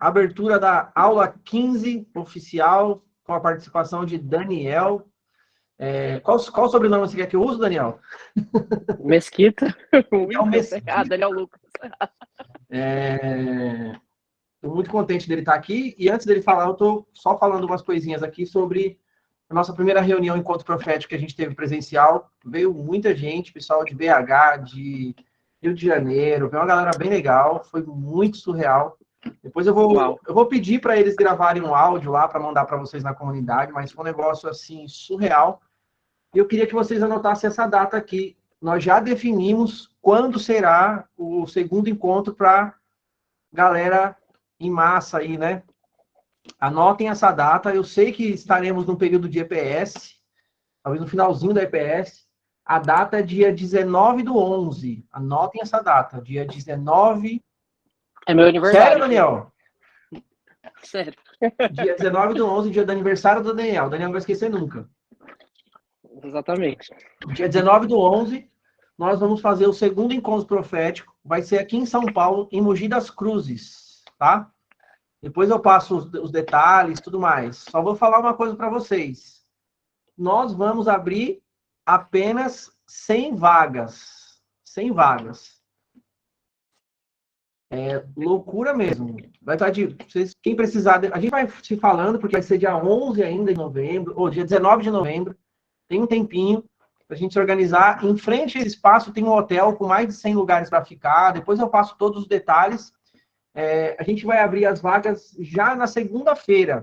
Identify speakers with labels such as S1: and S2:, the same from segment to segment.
S1: abertura da aula 15 oficial, com a participação de Daniel. Qual o sobrenome você quer que eu use, Daniel?
S2: Mesquita.
S1: Daniel Mesquita.
S2: Daniel Lucas.
S1: Estou muito contente dele estar aqui. E antes dele falar, eu estou só falando umas coisinhas aqui sobre a nossa primeira reunião, Encontro Profético, que a gente teve presencial. Veio muita gente, pessoal de BH, de Rio de Janeiro, veio uma galera bem legal, foi muito surreal. Depois eu vou pedir para eles gravarem um áudio lá para mandar para vocês na comunidade, mas foi um negócio assim surreal. E eu queria que vocês anotassem essa data aqui. Nós já definimos quando será o segundo encontro para galera em massa aí, né? Anotem essa data. Eu sei que estaremos no período de EPS, talvez no finalzinho da EPS. A data é dia 19/11. Anotem essa data, dia 19.
S2: É meu aniversário.
S1: Sério, Daniel?
S2: Sério.
S1: Dia 19/11, dia do aniversário do Daniel. O Daniel não vai esquecer nunca.
S2: Exatamente.
S1: Dia 19/11, nós vamos fazer o segundo encontro profético. Vai ser aqui em São Paulo, em Mogi das Cruzes, tá? Depois eu passo os detalhes, tudo mais. Só vou falar uma coisa para vocês. Nós vamos abrir apenas 100 vagas. 100 vagas. É loucura mesmo. Vai estar de... Quem precisar... A gente vai se falando, porque vai ser dia 11 ainda de novembro, ou dia 19 de novembro. Tem um tempinho para a gente se organizar. Em frente a esse espaço tem um hotel com mais de 100 lugares para ficar. Depois eu passo todos os detalhes. A gente vai abrir as vagas já na segunda-feira.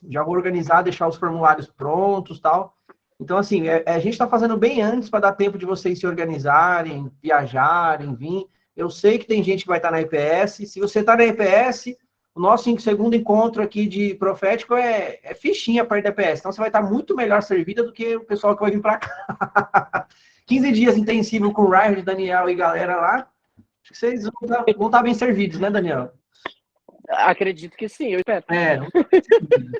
S1: Já vou organizar, deixar os formulários prontos, tal. Então, assim, a gente está fazendo bem antes para dar tempo de vocês se organizarem, viajarem, vir. Eu sei que tem gente que vai estar na EPS. Se você está na EPS, o nosso segundo encontro aqui de profético é fichinha perto da EPS. Então, você vai estar muito melhor servida do que o pessoal que vai vir para cá. 15 dias intensivo com o Ryan, Daniel e galera lá. Acho que vocês vão estar bem servidos, né, Daniel?
S2: Acredito que sim, eu espero.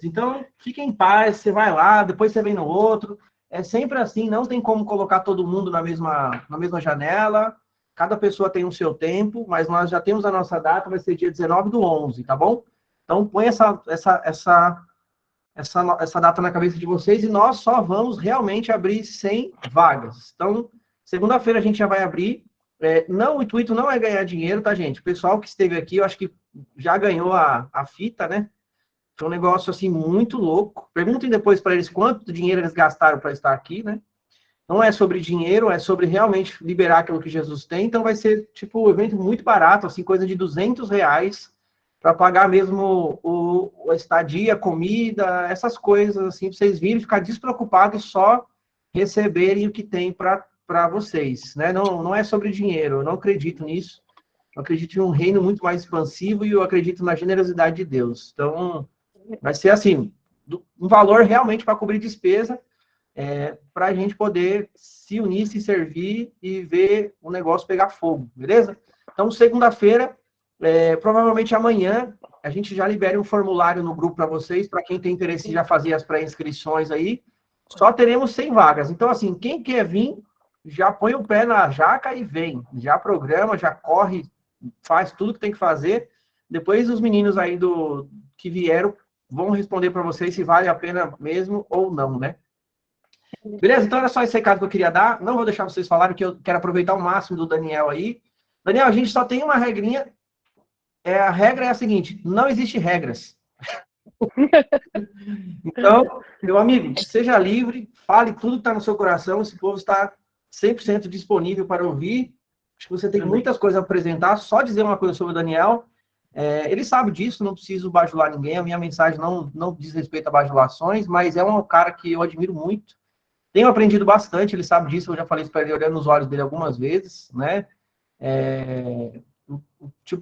S1: Então, fique em paz, você vai lá, depois você vem no outro. É sempre assim, não tem como colocar todo mundo na mesma janela. Cada pessoa tem o seu tempo, mas nós já temos a nossa data, vai ser dia 19/11, tá bom? Então, põe essa data na cabeça de vocês e nós só vamos realmente abrir 100 vagas. Então, segunda-feira a gente já vai abrir. O intuito não é ganhar dinheiro, tá, gente? O pessoal que esteve aqui, eu acho que já ganhou a fita, né? Foi um negócio, assim, muito louco. Perguntem depois para eles quanto dinheiro eles gastaram para estar aqui, né? Não é sobre dinheiro, é sobre realmente liberar aquilo que Jesus tem. Então, vai ser, tipo, um evento muito barato, assim, coisa de R$200 para pagar mesmo a estadia, a comida, essas coisas, assim, para vocês virem ficar despreocupados e só receberem o que tem para vocês, né? Não é sobre dinheiro, eu não acredito nisso. Eu acredito em um reino muito mais expansivo e eu acredito na generosidade de Deus. Então, vai ser assim, um valor realmente para cobrir despesa, para a gente poder se unir, se servir e ver o negócio pegar fogo, beleza? Então, segunda-feira, provavelmente amanhã, a gente já libera um formulário no grupo para vocês, para quem tem interesse em já fazer as pré-inscrições aí. Só teremos 100 vagas. Então, assim, quem quer vir, já põe o pé na jaca e vem. Já programa, já corre, faz tudo que tem que fazer. Depois os meninos aí que vieram vão responder para vocês se vale a pena mesmo ou não, né? Beleza? Então era só esse recado que eu queria dar. Não vou deixar vocês falarem, porque eu quero aproveitar o máximo do Daniel aí. Daniel, a gente só tem uma regrinha. A regra é a seguinte: não existe regras. Então, meu amigo, seja livre, fale tudo que está no seu coração. Esse povo está 100% disponível para ouvir. Acho que você tem muitas coisas a apresentar. Só dizer uma coisa sobre o Daniel. Ele sabe disso, não preciso bajular ninguém. A minha mensagem não diz respeito a bajulações, mas é um cara que eu admiro muito. Tenho aprendido bastante, ele sabe disso. Eu já falei isso para ele olhando nos olhos dele algumas vezes, né?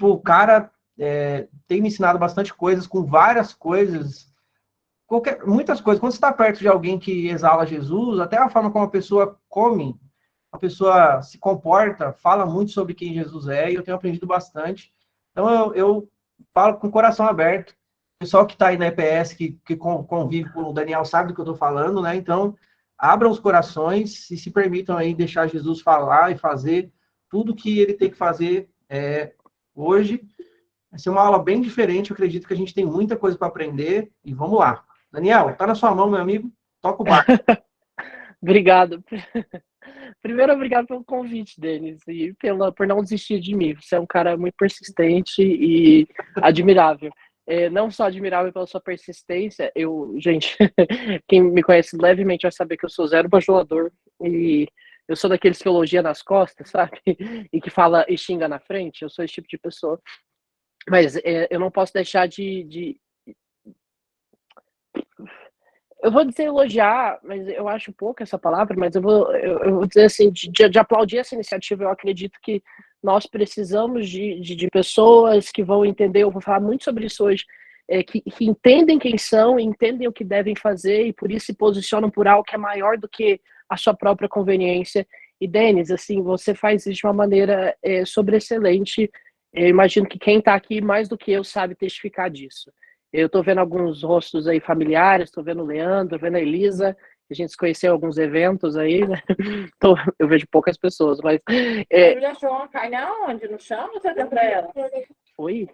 S1: O cara tem me ensinado bastante coisas, com várias coisas. Muitas coisas. Quando você está perto de alguém que exala Jesus, até a forma como a pessoa come, a pessoa se comporta, fala muito sobre quem Jesus é, e eu tenho aprendido bastante. Então, eu falo com o coração aberto. O pessoal que está aí na EPS, que convive com o Daniel, sabe do que eu estou falando, né? Então, abram os corações e se permitam aí deixar Jesus falar e fazer tudo que ele tem que fazer hoje. Vai ser uma aula bem diferente, eu acredito que a gente tem muita coisa para aprender, e vamos lá. Daniel, tá na sua mão, meu amigo, toca o barco.
S2: Obrigado. Primeiro, obrigado pelo convite, Denis, e por não desistir de mim. Você é um cara muito persistente e admirável. Não só admirável pela sua persistência, gente, quem me conhece levemente vai saber que eu sou zero bajulador e eu sou daqueles que elogia nas costas, sabe? E que fala e xinga na frente. Eu sou esse tipo de pessoa. Mas eu não posso deixar eu vou dizer elogiar, mas eu acho pouco essa palavra, mas eu vou dizer assim, de aplaudir essa iniciativa. Eu acredito que nós precisamos de pessoas que vão entender, eu vou falar muito sobre isso hoje, que entendem quem são, entendem o que devem fazer e por isso se posicionam por algo que é maior do que a sua própria conveniência. E, Denis, assim, você faz isso de uma maneira sobreexcelente. Eu imagino que quem está aqui, mais do que eu, sabe testificar disso. Eu estou vendo alguns rostos aí familiares, estou vendo o Leandro, vendo a Elisa, que a gente se conheceu em alguns eventos aí, né? Eu vejo poucas pessoas, mas...
S3: A Júlia João cai na onde? No chão ou você deu pra ela?
S2: Foi?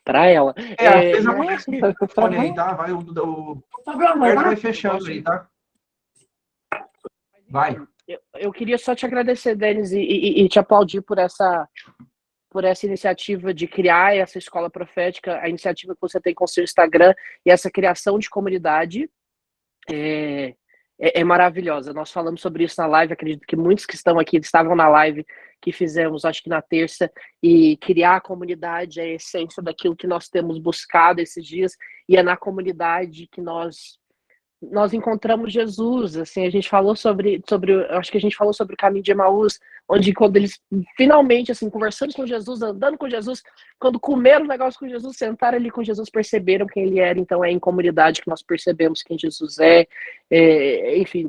S2: Pra ela.
S1: Às vezes aparece o fone aí, tá? Vai vai fechando aí, tá? Vai.
S2: Eu queria só te agradecer, Denis, e te aplaudir por essa iniciativa de criar essa escola profética, a iniciativa que você tem com o seu Instagram e essa criação de comunidade é maravilhosa. Nós falamos sobre isso na live, acredito que muitos que estão aqui estavam na live que fizemos, acho que na terça, e criar a comunidade é a essência daquilo que nós temos buscado esses dias, e é na comunidade que nós encontramos Jesus. Assim, a gente falou sobre acho que a gente falou sobre o caminho de Emaús, onde quando eles finalmente, assim, conversando com Jesus, andando com Jesus, quando comeram o negócio com Jesus, sentaram ali com Jesus, perceberam quem ele era. Então é em comunidade que nós percebemos quem Jesus é. Enfim,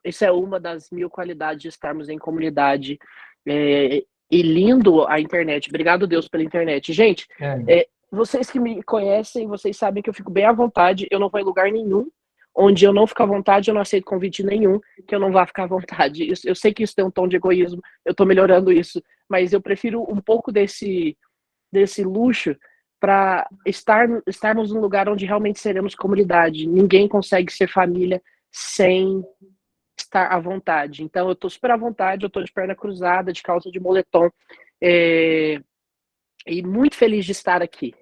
S2: isso é uma das 1000 qualidades de estarmos em comunidade. E lindo a internet. Obrigado, Deus, pela internet. Gente, vocês que me conhecem, vocês sabem que eu fico bem à vontade, eu não vou em lugar nenhum onde eu não fico à vontade, eu não aceito convite nenhum que eu não vá ficar à vontade. Eu sei que isso tem um tom de egoísmo, eu tô melhorando isso, mas eu prefiro um pouco desse luxo para estarmos num lugar onde realmente seremos comunidade. Ninguém consegue ser família sem estar à vontade. Então eu tô super à vontade, eu tô de perna cruzada, de calça de moletom, e muito feliz de estar aqui.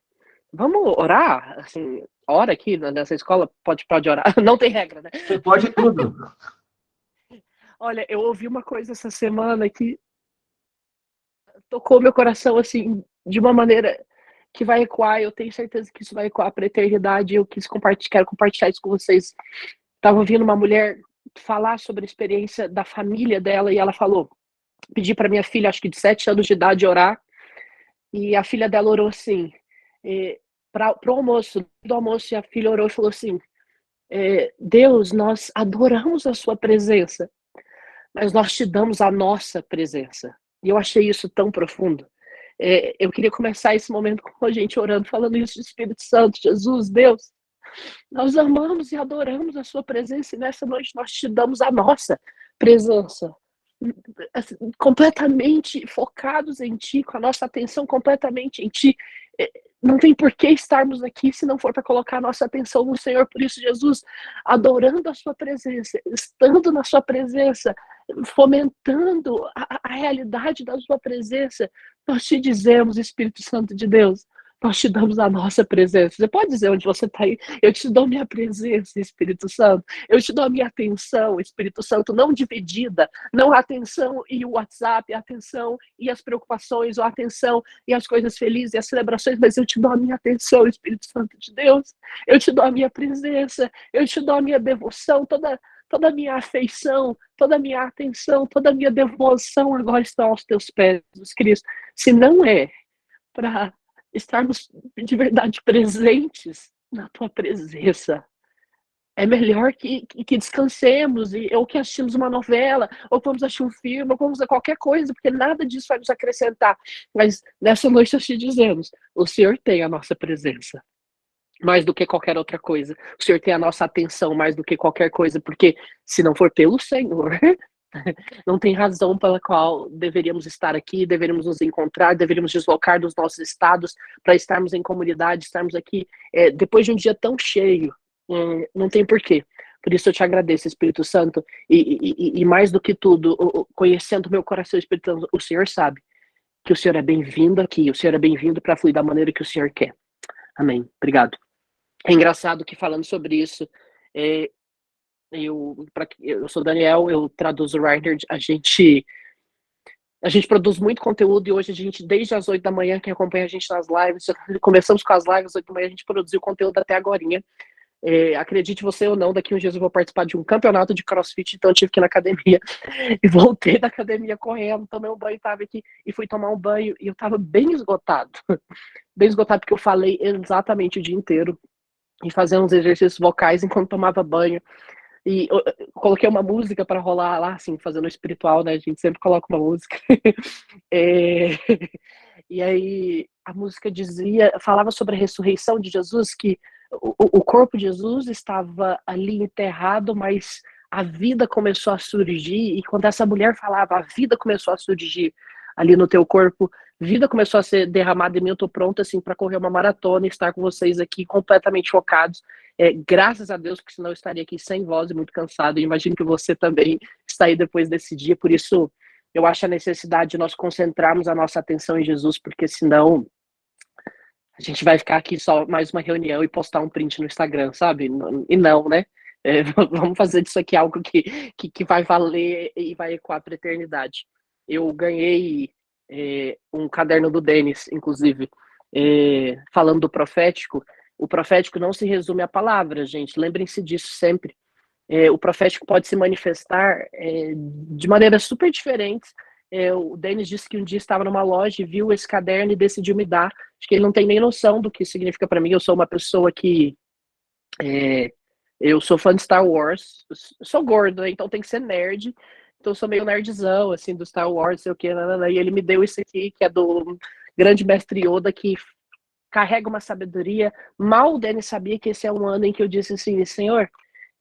S2: Vamos orar? Assim, ora aqui nessa escola, pode orar. Não tem regra, né?
S1: Você pode tudo.
S2: Olha, eu ouvi uma coisa essa semana que tocou meu coração, assim, de uma maneira que vai ecoar. Eu tenho certeza que isso vai ecoar para a eternidade. Eu quero compartilhar isso com vocês. Estava ouvindo uma mulher falar sobre a experiência da família dela e ela falou, pedi para minha filha, acho que de 7 anos de idade, orar. E a filha dela orou assim, para o almoço, do almoço, e a filha orou e falou assim, Deus, nós adoramos a sua presença, mas nós te damos a nossa presença. E eu achei isso tão profundo. Eu queria começar esse momento com a gente orando, falando isso do Espírito Santo. Jesus, Deus, nós amamos e adoramos a sua presença e nessa noite nós te damos a nossa presença. Assim, completamente focados em ti, com a nossa atenção completamente em ti. Não tem por que estarmos aqui se não for para colocar a nossa atenção no Senhor. Por isso, Jesus, adorando a sua presença, estando na sua presença, fomentando a realidade da sua presença, nós te dizemos, Espírito Santo de Deus, nós te damos a nossa presença. Você pode dizer onde você está aí? Eu te dou minha presença, Espírito Santo. Eu te dou a minha atenção, Espírito Santo, não dividida. Não a atenção e o WhatsApp, a atenção e as preocupações, ou a atenção e as coisas felizes e as celebrações, mas eu te dou a minha atenção, Espírito Santo de Deus. Eu te dou a minha presença, eu te dou a minha devoção, toda a minha afeição, toda a minha atenção, toda a minha devoção agora estão aos teus pés, Jesus Cristo. Se não é para estarmos de verdade presentes na tua presença, é melhor que descansemos, ou que assistimos uma novela, ou que vamos assistir um filme, ou que vamos a qualquer coisa, porque nada disso vai nos acrescentar. Mas nessa noite nós te dizemos, o Senhor tem a nossa presença, mais do que qualquer outra coisa. O Senhor tem a nossa atenção mais do que qualquer coisa, porque se não for pelo Senhor, Não tem razão pela qual deveríamos estar aqui, deveríamos nos encontrar, deveríamos deslocar dos nossos estados para estarmos em comunidade, estarmos aqui depois de um dia tão cheio. Não tem porquê. Por isso eu te agradeço, Espírito Santo, e mais do que tudo, conhecendo o meu coração, Espírito Santo, o Senhor sabe que o Senhor é bem-vindo aqui, o Senhor é bem-vindo para fluir da maneira que o Senhor quer. Amém. Obrigado. É engraçado que falando sobre isso, eu sou Daniel, eu traduzo o Reiner, a gente produz muito conteúdo e hoje a gente, desde as 8 da manhã, quem acompanha a gente nas lives, começamos com as lives às 8 da manhã, a gente produziu conteúdo até agorinha. Acredite você ou não, daqui uns dias eu vou participar de um campeonato de CrossFit, então eu tive que ir na academia e voltei da academia correndo, tomei um banho, tava aqui e fui tomar um banho e eu tava bem esgotado porque eu falei exatamente o dia inteiro e fazendo uns exercícios vocais enquanto tomava banho. E eu coloquei uma música para rolar lá, assim, fazendo espiritual, né? A gente sempre coloca uma música. E aí a música falava sobre a ressurreição de Jesus, que o corpo de Jesus estava ali enterrado, mas a vida começou a surgir, e quando essa mulher falava, a vida começou a surgir ali no teu corpo, vida começou a ser derramada em mim, eu tô pronta, assim, para correr uma maratona e estar com vocês aqui completamente chocados. Graças a Deus, porque senão eu estaria aqui sem voz e muito cansado, e imagino que você também está aí depois desse dia, por isso eu acho a necessidade de nós concentrarmos a nossa atenção em Jesus, porque senão a gente vai ficar aqui só mais uma reunião e postar um print no Instagram, sabe? E não, né? Vamos fazer disso aqui algo que vai valer e vai ecoar para a eternidade. Eu ganhei um caderno do Denis, inclusive, falando do profético. O profético não se resume a palavras, gente. Lembrem-se disso sempre. O profético pode se manifestar de maneiras super diferentes. O Denis disse que um dia estava numa loja e viu esse caderno e decidiu me dar. Acho que ele não tem nem noção do que significa para mim. Eu sou uma pessoa que eu sou fã de Star Wars, sou gordo, né? Então tem que ser nerd. Então eu sou meio nerdzão, assim, do Star Wars, sei o que, e ele me deu isso aqui, que é do grande mestre Yoda, que carrega uma sabedoria. Mal o Denis sabia que esse é um ano em que eu disse assim, Senhor,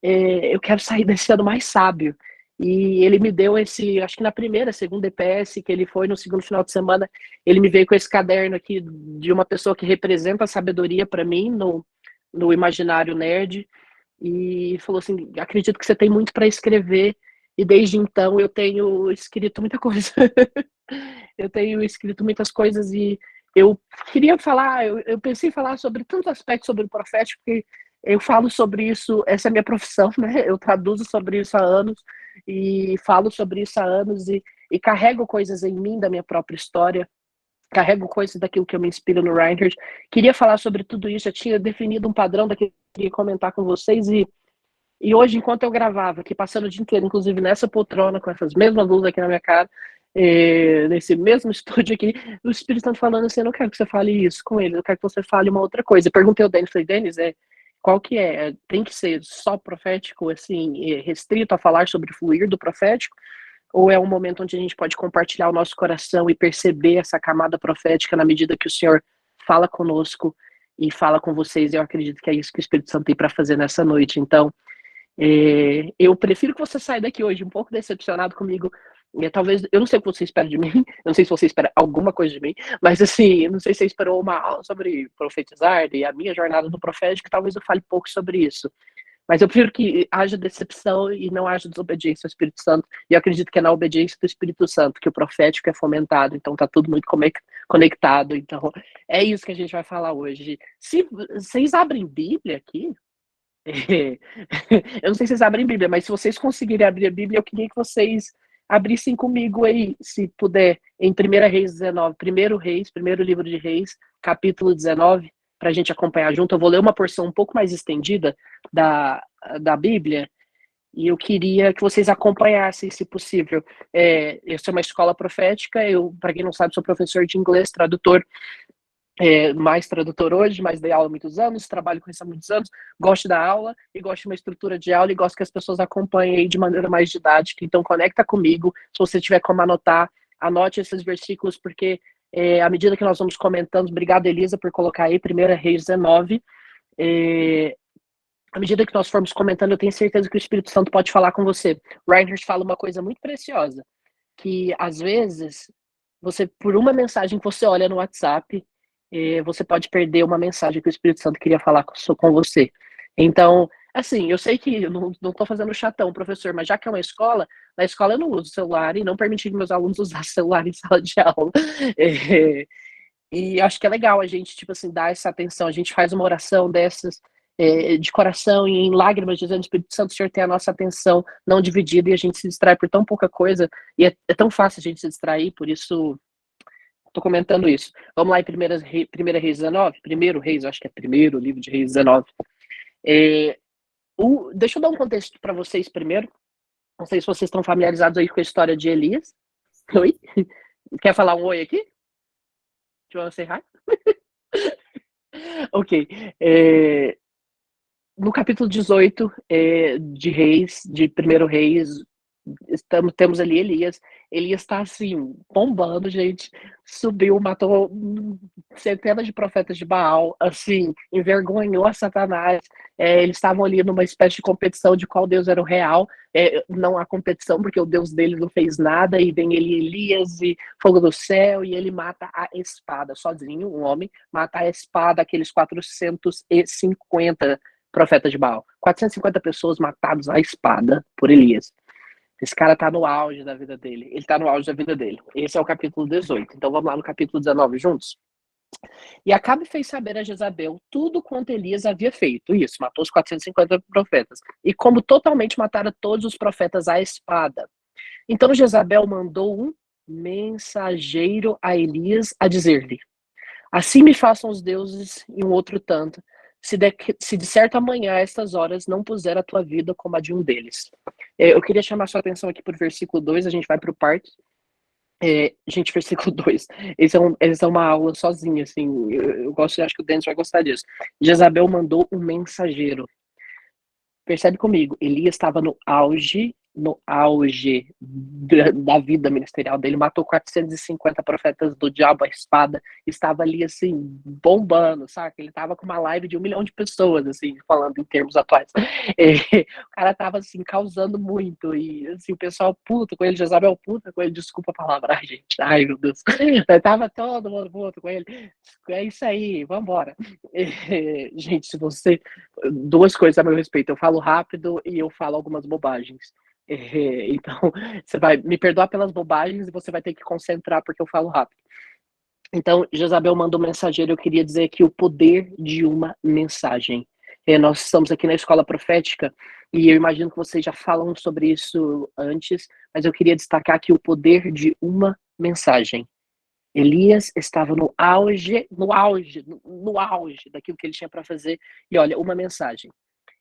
S2: eu quero sair desse ano mais sábio. E ele me deu esse, acho que na segunda EPS, que ele foi no segundo final de semana, ele me veio com esse caderno aqui de uma pessoa que representa a sabedoria para mim no imaginário nerd, e falou assim, acredito que você tem muito para escrever, e desde então eu tenho escrito muita coisa. Eu tenho escrito muitas coisas e eu queria falar, eu pensei em falar sobre tantos aspectos sobre o profético, porque eu falo sobre isso, essa é a minha profissão, né? Eu traduzo sobre isso há anos e falo sobre isso há anos e carrego coisas em mim da minha própria história, carrego coisas daquilo que eu me inspiro no Reinhardt. Queria falar sobre tudo isso, eu tinha definido um padrão daquilo que eu queria comentar com vocês e hoje, enquanto eu gravava, aqui passando o dia inteiro, inclusive nessa poltrona, com essas mesmas luzes aqui na minha cara, nesse mesmo estúdio aqui, o Espírito Santo falando assim, eu não quero que você fale isso com ele, eu quero que você fale uma outra coisa. Eu perguntei ao Denis, falei, Denis, qual que é? Tem que ser só profético, assim, restrito a falar sobre o fluir do profético? Ou é um momento onde a gente pode compartilhar o nosso coração e perceber essa camada profética na medida que o Senhor fala conosco e fala com vocês? Eu acredito que é isso que o Espírito Santo tem para fazer nessa noite. Então, eu prefiro que você saia daqui hoje um pouco decepcionado comigo. Talvez, eu não sei o que você espera de mim, eu não sei se você espera alguma coisa de mim, mas assim, eu não sei se você esperou uma aula sobre profetizar e a minha jornada do profético, talvez eu fale pouco sobre isso. Mas eu prefiro que haja decepção e não haja desobediência ao Espírito Santo. E eu acredito que é na obediência do Espírito Santo que o profético é fomentado. Então tá tudo muito conectado. Então é isso que a gente vai falar hoje. Se vocês abrem Bíblia aqui, eu não sei se vocês abrem Bíblia, mas se vocês conseguirem abrir a Bíblia, eu queria que vocês abrissem comigo aí, se puder, em 1 Reis 19, primeiro livro de Reis, capítulo 19, para a gente acompanhar junto. Eu vou ler uma porção um pouco mais estendida da Bíblia, e eu queria que vocês acompanhassem, se possível. Essa é uma escola profética, eu, para quem não sabe, sou professor de inglês, tradutor, mais tradutor hoje, mas dei aula há muitos anos, trabalho com isso há muitos anos, gosto da aula e gosto de uma estrutura de aula e gosto que as pessoas acompanhem aí de maneira mais didática. Então conecta comigo, se você tiver como anotar, anote esses versículos, porque à medida que nós vamos comentando, obrigado Elisa por colocar aí, 1 Reis 19, à medida que nós formos comentando, eu tenho certeza que o Espírito Santo pode falar com você. Reinhard fala uma coisa muito preciosa, que às vezes, você, por uma mensagem que você olha no WhatsApp, você pode perder uma mensagem que o Espírito Santo queria falar com você. Então, assim, eu sei que eu não estou fazendo chatão, professor, mas já que é uma escola, na escola eu não uso celular e não permiti que meus alunos usassem celular em sala de aula. É, e acho que é legal a gente, tipo assim, dar essa atenção. A gente faz uma oração dessas, de coração e em lágrimas, dizendo: Espírito Santo, o Senhor tem a nossa atenção não dividida, e a gente se distrai por tão pouca coisa, e é tão fácil a gente se distrair, por isso estou comentando isso. Vamos lá em Primeira Reis 19? Primeiro Reis, acho que é primeiro livro de Reis 19. Deixa eu dar um contexto para vocês primeiro. Não sei se vocês estão familiarizados aí com a história de Elias. Oi? Quer falar um oi aqui? Do you want to say hi? Ok. No capítulo 18 de Reis, de Primeiro Reis, temos ali Elias. Elias está assim, bombando, gente. Subiu, matou centenas de profetas de Baal, assim, envergonhou a Satanás. Eles estavam ali numa espécie de competição de qual Deus era o real. Não há competição, porque o Deus dele não fez nada, e vem ele, Elias, e fogo do céu, e ele mata a espada, sozinho, um homem, mata a espada, aqueles 450 profetas de Baal. 450 pessoas matadas à espada por Elias. Esse cara tá no auge da vida dele. Ele tá no auge da vida dele. Esse é o capítulo 18. Então vamos lá no capítulo 19 juntos? E Acabe fez saber a Jezabel tudo quanto Elias havia feito. Isso, matou os 450 profetas. E como totalmente mataram todos os profetas à espada. Então Jezabel mandou um mensageiro a Elias a dizer-lhe: assim me façam os deuses e um outro tanto, se de certo amanhã a estas horas não puser a tua vida como a de um deles. Eu queria chamar sua atenção aqui para o versículo 2, a gente vai para o parto. Gente, versículo 2, esse é uma aula sozinha, assim, eu gosto, acho que o Denis vai gostar disso. Jezabel mandou um mensageiro. Percebe comigo, Elias estava no auge da vida ministerial dele, matou 450 profetas do diabo à espada, estava ali, assim, bombando, sabe? Ele estava com uma live de 1 milhão de pessoas, assim, falando em termos atuais. O cara estava, assim, causando muito, e, assim, o pessoal puto com ele, Jezabel puta com ele, desculpa a palavra, ai, gente, ai, meu Deus. Tava todo mundo puto com ele. É isso aí, vambora. Gente, se você... Duas coisas a meu respeito, eu falo rápido e eu falo algumas bobagens. Então, você vai me perdoar pelas bobagens e você vai ter que concentrar porque eu falo rápido. Então, Jezabel mandou um mensageiro, eu queria dizer aqui o poder de uma mensagem. Nós estamos aqui na escola profética e eu imagino que vocês já falam sobre isso antes, mas eu queria destacar aqui o poder de uma mensagem. Elias estava no auge daquilo que ele tinha para fazer, e olha, uma mensagem.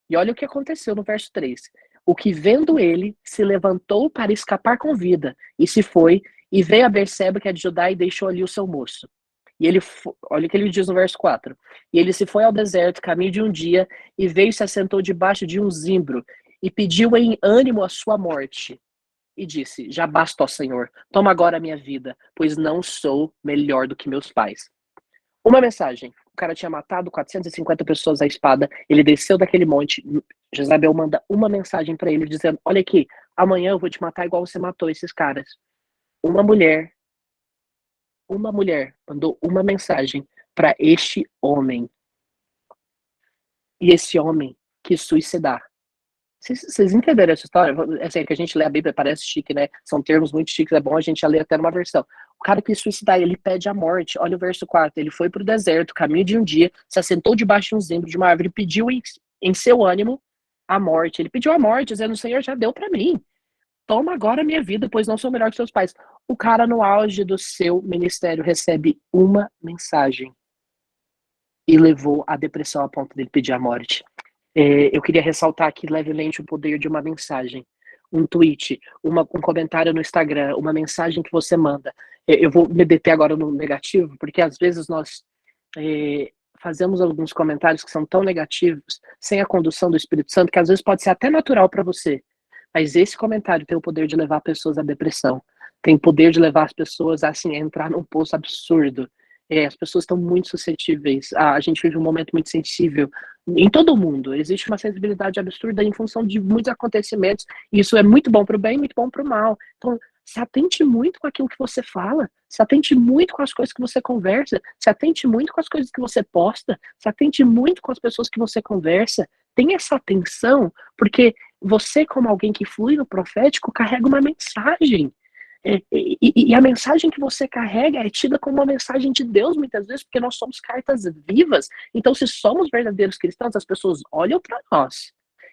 S2: E olha o que aconteceu no verso 3. O que vendo ele, se levantou para escapar com vida, e se foi, e veio a Berseba, que é de Judá, e deixou ali o seu moço. E ele, olha o que ele diz no verso 4. E ele se foi ao deserto, caminho de um dia, e veio e se assentou debaixo de um zimbro, e pediu em ânimo a sua morte. E disse: já basta, ó Senhor, toma agora a minha vida, pois não sou melhor do que meus pais. Uma mensagem. O cara tinha matado 450 pessoas à espada, ele desceu daquele monte, Jezabel manda uma mensagem para ele dizendo: olha aqui, amanhã eu vou te matar igual você matou esses caras. Uma mulher mandou uma mensagem para este homem. E esse homem quis suicidar. Vocês entenderam essa história? É assim, que a gente lê a Bíblia, parece chique, né? São termos muito chiques, é bom a gente ler até numa versão. O cara quis suicidar, ele pede a morte. Olha o verso 4. Ele foi para o deserto, caminho de um dia, se assentou debaixo de um zimbro de uma árvore e pediu em seu ânimo a morte. Ele pediu a morte, dizendo: o Senhor já deu para mim. Toma agora a minha vida, pois não sou melhor que seus pais. O cara, no auge do seu ministério, recebe uma mensagem e levou a depressão a ponto dele pedir a morte. Eu queria ressaltar aqui levemente o poder de uma mensagem, um tweet, um comentário no Instagram, uma mensagem que você manda. Eu vou me deter agora no negativo, porque às vezes nós fazemos alguns comentários que são tão negativos, sem a condução do Espírito Santo, que às vezes pode ser até natural para você. Mas esse comentário tem o poder de levar pessoas à depressão, tem o poder de levar as pessoas a, assim, a entrar num poço absurdo. As pessoas estão muito suscetíveis. A gente vive um momento muito sensível em todo o mundo. Existe uma sensibilidade absurda em função de muitos acontecimentos. E isso é muito bom para o bem, muito bom para o mal. Então, se atente muito com aquilo que você fala, se atente muito com as coisas que você conversa, se atente muito com as coisas que você posta, se atente muito com as pessoas que você conversa. Tenha essa atenção, porque você, como alguém que flui no profético, carrega uma mensagem. E a mensagem que você carrega é tida como uma mensagem de Deus, muitas vezes, porque nós somos cartas vivas. Então, se somos verdadeiros cristãos, as pessoas olham para nós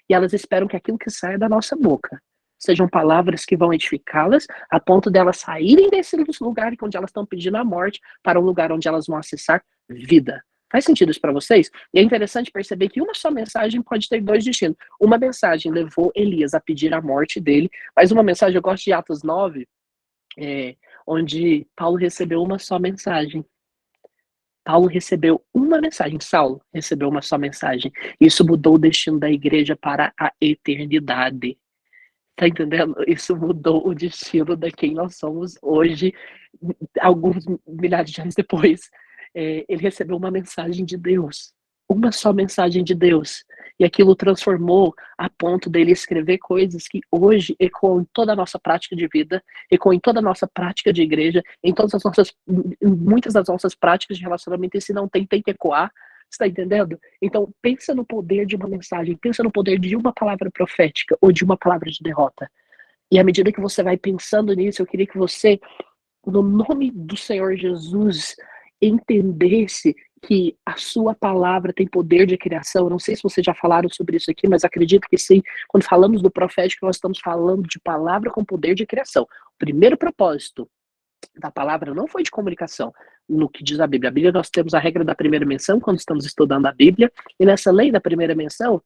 S2: e elas esperam que aquilo que saia da nossa boca sejam palavras que vão edificá-las, a ponto delas saírem desse lugar onde elas estão pedindo a morte para um lugar onde elas vão acessar vida. Faz sentido isso para vocês? E é interessante perceber que uma só mensagem pode ter dois destinos. Uma mensagem levou Elias a pedir a morte dele, mas uma mensagem, eu gosto de Atos 9, onde Paulo recebeu uma só mensagem. Paulo recebeu uma mensagem, Saulo recebeu uma só mensagem. Isso mudou o destino da igreja para a eternidade. Tá entendendo? Isso mudou o destino de quem nós somos hoje, alguns milhares de anos depois. Ele recebeu uma mensagem de Deus. Uma só mensagem de Deus. E aquilo transformou a ponto dele escrever coisas que hoje ecoam em toda a nossa prática de vida, ecoam em toda a nossa prática de igreja, em muitas das nossas práticas de relacionamento, e se não tem que ecoar. Você está entendendo? Então, pensa no poder de uma mensagem, pensa no poder de uma palavra profética ou de uma palavra de derrota. E à medida que você vai pensando nisso, eu queria que você, no nome do Senhor Jesus, entendesse que a sua palavra tem poder de criação. Eu não sei se vocês já falaram sobre isso aqui, mas acredito que sim. Quando falamos do profético, nós estamos falando de palavra com poder de criação. O primeiro propósito da palavra não foi de comunicação, no que diz a Bíblia. A Bíblia, nós temos a regra da primeira menção quando estamos estudando a Bíblia, e nessa lei da primeira menção,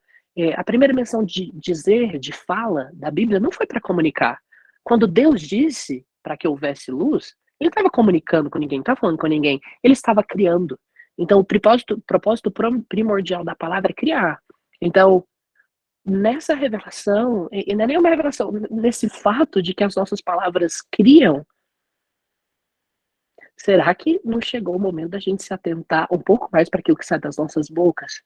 S2: a primeira menção de dizer, de fala da Bíblia não foi para comunicar. Quando Deus disse para que houvesse luz, ele não estava comunicando com ninguém, não estava falando com ninguém, ele estava criando. Então, o propósito primordial da palavra é criar. Então, nessa revelação, e não é nenhuma revelação, nesse fato de que as nossas palavras criam, será que não chegou o momento da gente se atentar um pouco mais para aquilo que sai das nossas bocas?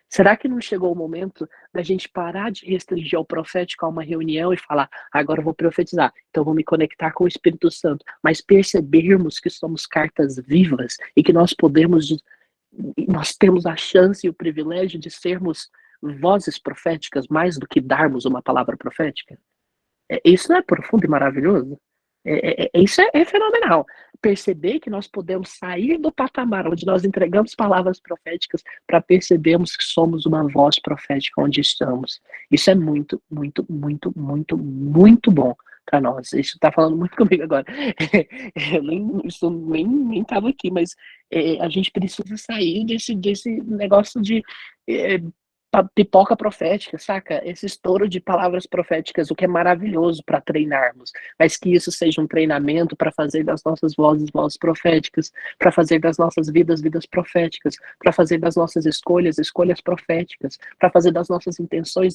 S2: Será que não chegou o momento da gente parar de restringir ao profético a uma reunião e falar, agora eu vou profetizar, então eu vou me conectar com o Espírito Santo, mas percebermos que somos cartas vivas e que nós temos a chance e o privilégio de sermos vozes proféticas mais do que darmos uma palavra profética? Isso não é profundo e maravilhoso? Isso é fenomenal. Perceber que nós podemos sair do patamar onde nós entregamos palavras proféticas para percebermos que somos uma voz profética onde estamos. Isso é muito, muito, muito, muito, muito bom para nós. Isso está falando muito comigo agora. Isso nem estava aqui, mas a gente precisa sair desse negócio de pipoca profética, saca? Esse estouro de palavras proféticas, o que é maravilhoso para treinarmos, mas que isso seja um treinamento para fazer das nossas vozes proféticas, para fazer das nossas vidas proféticas, para fazer das nossas escolhas proféticas, para fazer das nossas intenções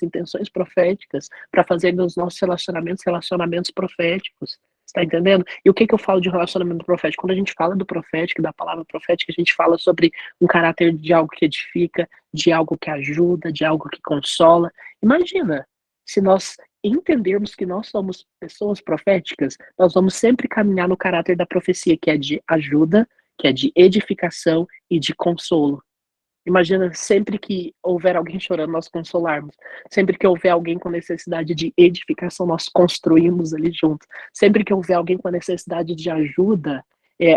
S2: proféticas, para fazer dos nossos relacionamentos proféticos. Está entendendo? E o que eu falo de relacionamento profético? Quando a gente fala do profético, da palavra profética, a gente fala sobre um caráter de algo que edifica, de algo que ajuda, de algo que consola. Imagina, se nós entendermos que nós somos pessoas proféticas, nós vamos sempre caminhar no caráter da profecia, que é de ajuda, que é de edificação e de consolo. Imagina, sempre que houver alguém chorando, nós consolarmos. Sempre que houver alguém com necessidade de edificação, nós construímos ali junto. Sempre que houver alguém com necessidade de ajuda,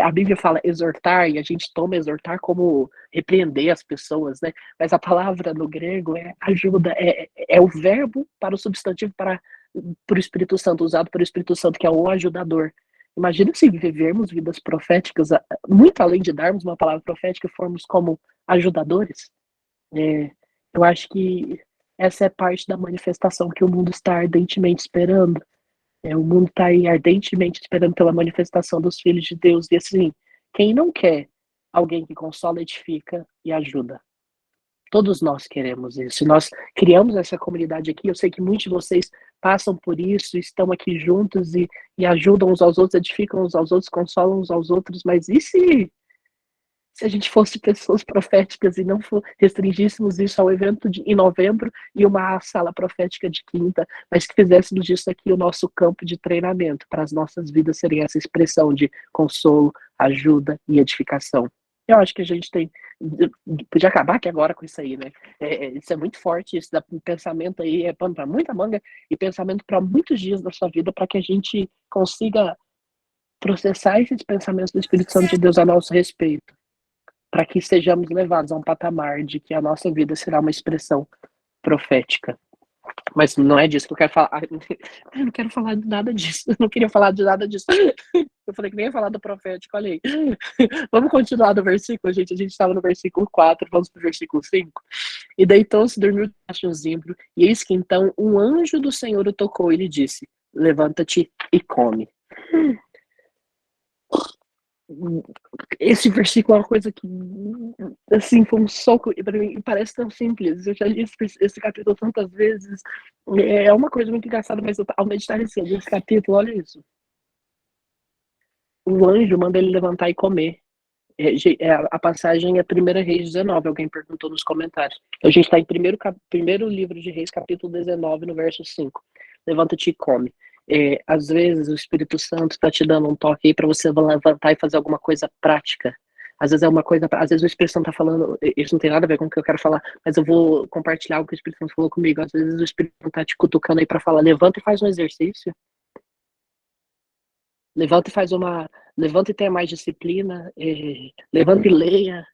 S2: a Bíblia fala exortar, e a gente toma exortar como repreender as pessoas, né? Mas a palavra no grego é ajuda, é o verbo para o substantivo para o Espírito Santo, usado pelo Espírito Santo, que é o ajudador. Imagina se vivermos vidas proféticas, muito além de darmos uma palavra profética, formos como ajudadores. Eu acho que essa é parte da manifestação que o mundo está ardentemente esperando. O mundo está aí ardentemente esperando pela manifestação dos filhos de Deus. E assim, quem não quer alguém que consola, edifica e ajuda? Todos nós queremos isso. Nós criamos essa comunidade aqui. Eu sei que muitos de vocês passam por isso, estão aqui juntos e ajudam uns aos outros, edificam uns aos outros, consolam uns aos outros, mas e se a gente fosse pessoas proféticas e não restringíssemos isso ao evento em novembro e uma sala profética de quinta, mas que fizéssemos disso aqui o nosso campo de treinamento, para as nossas vidas serem essa expressão de consolo, ajuda e edificação. Eu acho que a gente podia acabar aqui agora com isso aí, né? Isso é muito forte, isso dá pensamento aí, é pano para muita manga e pensamento para muitos dias da sua vida, para que a gente consiga processar esses pensamentos do Espírito Santo de Deus a nosso respeito, para que sejamos levados a um patamar de que a nossa vida será uma expressão profética. Mas não é disso que eu quero falar. Eu não quero falar de nada disso. Eu não queria falar de nada disso. Eu falei que nem ia falar do profético, olha aí. Vamos continuar no versículo, gente. A gente estava no versículo 4, vamos para o versículo 5. E deitou-se, dormiu debaixo de um zimbro, e eis que então um anjo do Senhor o tocou e lhe disse: levanta-te e come. Esse versículo é uma coisa que, assim, foi um soco para mim, parece tão simples. Eu já li esse capítulo tantas vezes. É uma coisa muito engraçada, mas ao meditar esse capítulo, olha isso. O anjo manda ele levantar e comer. A passagem é 1 Reis 19, alguém perguntou nos comentários. A gente está em primeiro livro de Reis, capítulo 19, no verso 5. Levanta-te e come. Às vezes o Espírito Santo está te dando um toque aí para você levantar e fazer alguma coisa prática. Às vezes é uma coisa, às vezes o Espírito Santo está falando, isso não tem nada a ver com o que eu quero falar, mas eu vou compartilhar o que o Espírito Santo falou comigo. Às vezes o Espírito Santo está te cutucando aí para falar, levanta e faz um exercício. Levanta e tenha mais disciplina, levanta e leia,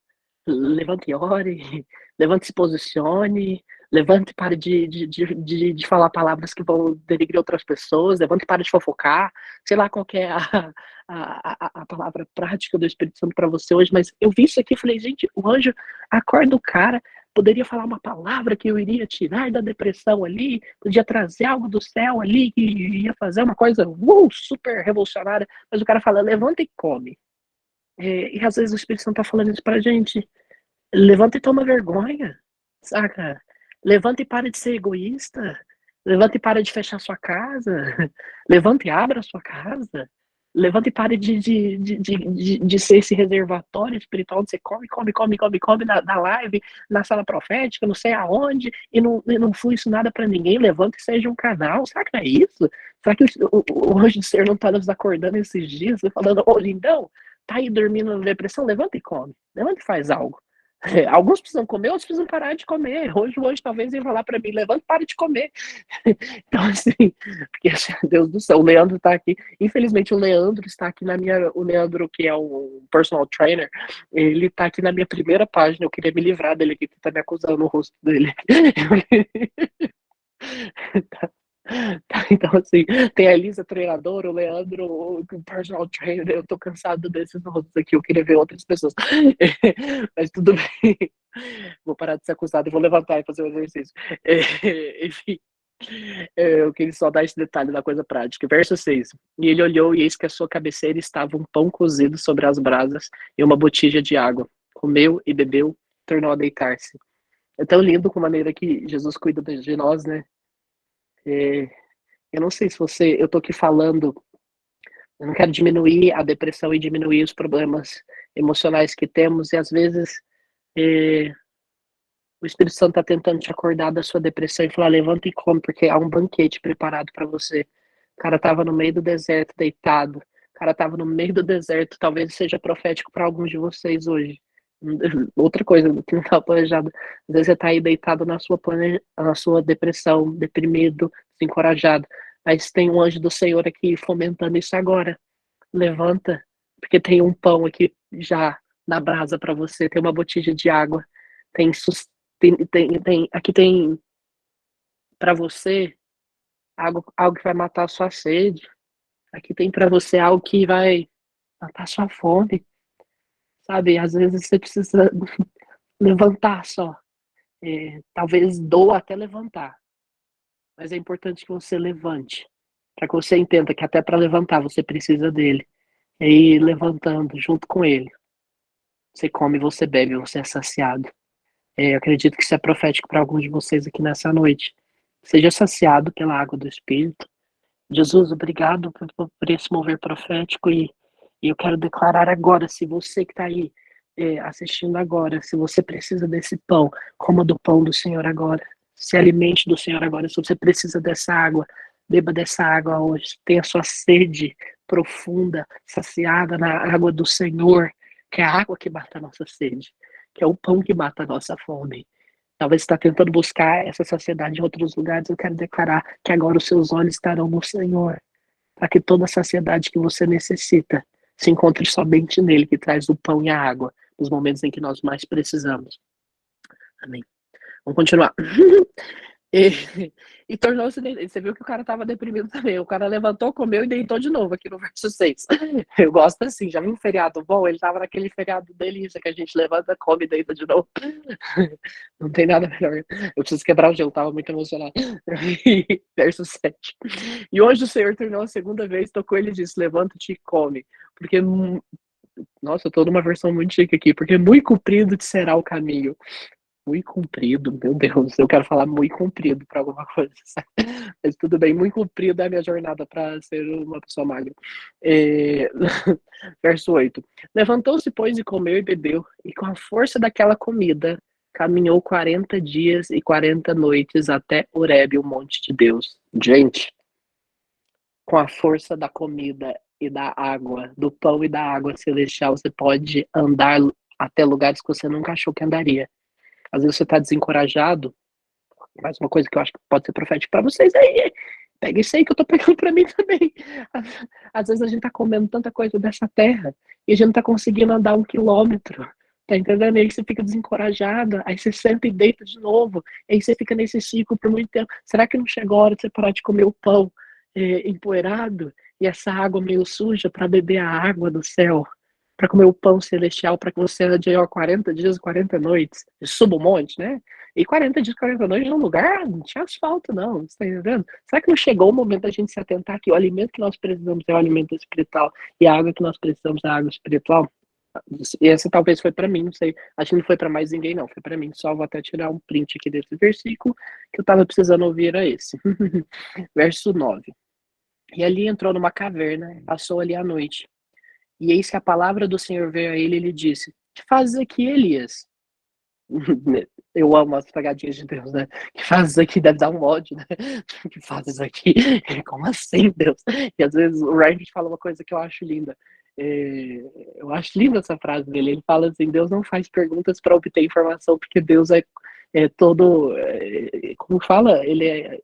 S2: levante e ore, levante e se posicione, levante e pare de falar palavras que vão denigrir outras pessoas, levante e pare de fofocar, sei lá qual que é a palavra prática do Espírito Santo para você hoje, mas eu vi isso aqui e falei, gente, o anjo acorda o cara, poderia falar uma palavra que eu iria tirar da depressão ali, podia trazer algo do céu ali, que ia fazer uma coisa super revolucionária, mas o cara fala, levanta e come. E às vezes o Espírito Santo tá falando isso pra gente. Levanta e toma vergonha, saca? Levanta e para de ser egoísta. Levanta e para de fechar sua casa. Levanta e abra a sua casa. Levanta e pare de ser esse reservatório espiritual onde você come na live, na sala profética, não sei aonde, e não flui isso nada para ninguém. Levanta e seja um canal. Será que não é isso? Será que o anjo do Senhor não tá nos acordando esses dias e falando, ô lindão, tá aí dormindo na depressão? Levanta e come. Levanta e faz algo. Alguns precisam comer, outros precisam parar de comer. Hoje talvez ele falar para mim, levanta e para de comer. Então, assim, porque, Deus do céu, o Leandro tá aqui. Infelizmente, o Leandro está aqui o Leandro, que é um personal trainer, ele tá aqui na minha primeira página. Eu queria me livrar dele aqui, que tá me acusando no rosto dele. Tá. Então, assim, tem a Elisa, treinadora, o Leandro, o personal trainer. Eu tô cansado desses rostos aqui, eu queria ver outras pessoas. Mas tudo bem. Vou parar de ser acusado e vou levantar e fazer o exercício. Enfim, eu queria só dar esse detalhe da coisa prática. Verso 6. E ele olhou, e eis que à sua cabeceira estava um pão cozido sobre as brasas e uma botija de água. Comeu e bebeu, tornou a deitar-se. É tão lindo com a maneira que Jesus cuida de nós, né? Eu não sei se eu tô aqui falando, eu não quero diminuir a depressão e diminuir os problemas emocionais que temos, e às vezes o Espírito Santo está tentando te acordar da sua depressão e falar, levanta e come, porque há um banquete preparado para você. O cara estava no meio do deserto, deitado. O cara estava no meio do deserto, talvez seja profético para alguns de vocês hoje. Outra coisa que não está planejado. Às vezes você está aí deitado na sua depressão, deprimido, desencorajado. Mas tem um anjo do Senhor aqui fomentando isso agora. Levanta, porque tem um pão aqui já na brasa para você, tem uma botija de água, aqui tem para você algo que vai matar a sua sede. Aqui tem para você algo que vai matar a sua fome. Sabe, às vezes você precisa levantar só. Talvez doa até levantar. Mas é importante que você levante. Para que você entenda que até para levantar você precisa dele. E aí, levantando junto com ele, você come, você bebe, você é saciado. Eu acredito que isso é profético para alguns de vocês aqui nessa noite. Seja saciado pela água do Espírito. Jesus, obrigado por esse mover profético e eu quero declarar agora, se você que está aí assistindo agora, se você precisa desse pão, coma do pão do Senhor agora. Se alimente do Senhor agora. Se você precisa dessa água, beba dessa água hoje. Tenha sua sede profunda, saciada na água do Senhor, que é a água que mata a nossa sede, que é o pão que mata a nossa fome. Talvez você está tentando buscar essa saciedade em outros lugares. Eu quero declarar que agora os seus olhos estarão no Senhor, para que toda a saciedade que você necessita se encontre somente nele, que traz o pão e a água nos momentos em que nós mais precisamos. Amém. Vamos continuar. E, e tornou-se. Você viu que o cara estava deprimido também. O cara levantou, comeu e deitou de novo aqui no verso 6. Eu gosto assim, já vi um feriado bom, ele estava naquele feriado delícia que a gente levanta, come e deita de novo. Não tem nada melhor. Eu preciso quebrar o gelo, estava muito emocionado. Verso 7. E hoje o Senhor tornou a segunda vez, tocou ele e disse: levanta-te e come. Porque. Nossa, eu tô numa versão muito chique aqui. Porque muito comprido te será o caminho. Muito comprido, meu Deus, eu quero falar muito comprido para alguma coisa, sabe? Mas tudo bem, muito comprido é a minha jornada para ser uma pessoa magra. É... Verso 8. Levantou-se, pois, e comeu e bebeu, e com a força daquela comida, caminhou 40 dias e 40 noites até Horebe, o monte de Deus. Gente, com a força da comida e da água, do pão e da água celestial, você pode andar até lugares que você nunca achou que andaria. Às vezes você está desencorajado, mas uma coisa que eu acho que pode ser profética para vocês aí, pega isso aí que eu tô pegando para mim também. Às vezes a gente tá comendo tanta coisa dessa terra e a gente não tá conseguindo andar 1 quilômetro. Tá entendendo? E aí você fica desencorajado, aí você senta e deita de novo, aí você fica nesse ciclo por muito tempo. Será que não chegou a hora de você parar de comer o pão empoeirado e essa água meio suja para beber a água do céu? Para comer o pão celestial, para que você ande aí 40 dias e 40 noites, e suba um monte, né? E 40 dias, 40 noites num lugar, não tinha asfalto, não, você tá entendendo? Será que não chegou o momento da gente se atentar que o alimento que nós precisamos é o alimento espiritual e a água que nós precisamos é a água espiritual? E essa talvez foi para mim, não sei, acho que não foi para mais ninguém, não, foi para mim, só vou até tirar um print aqui desse versículo, que eu tava precisando ouvir era esse. Verso 9. E ali entrou numa caverna, passou ali a noite. E eis que a palavra do Senhor veio a ele e lhe disse: que fazes aqui, Elias? Eu amo as pegadinhas de Deus, né? Que fazes aqui? Deve dar um ódio, né? Que fazes aqui? Como assim, Deus? E às vezes o Ryan fala uma coisa que eu acho linda. Eu acho linda essa frase dele. Ele fala assim: Deus não faz perguntas para obter informação, porque Deus é todo. Como fala? Ele é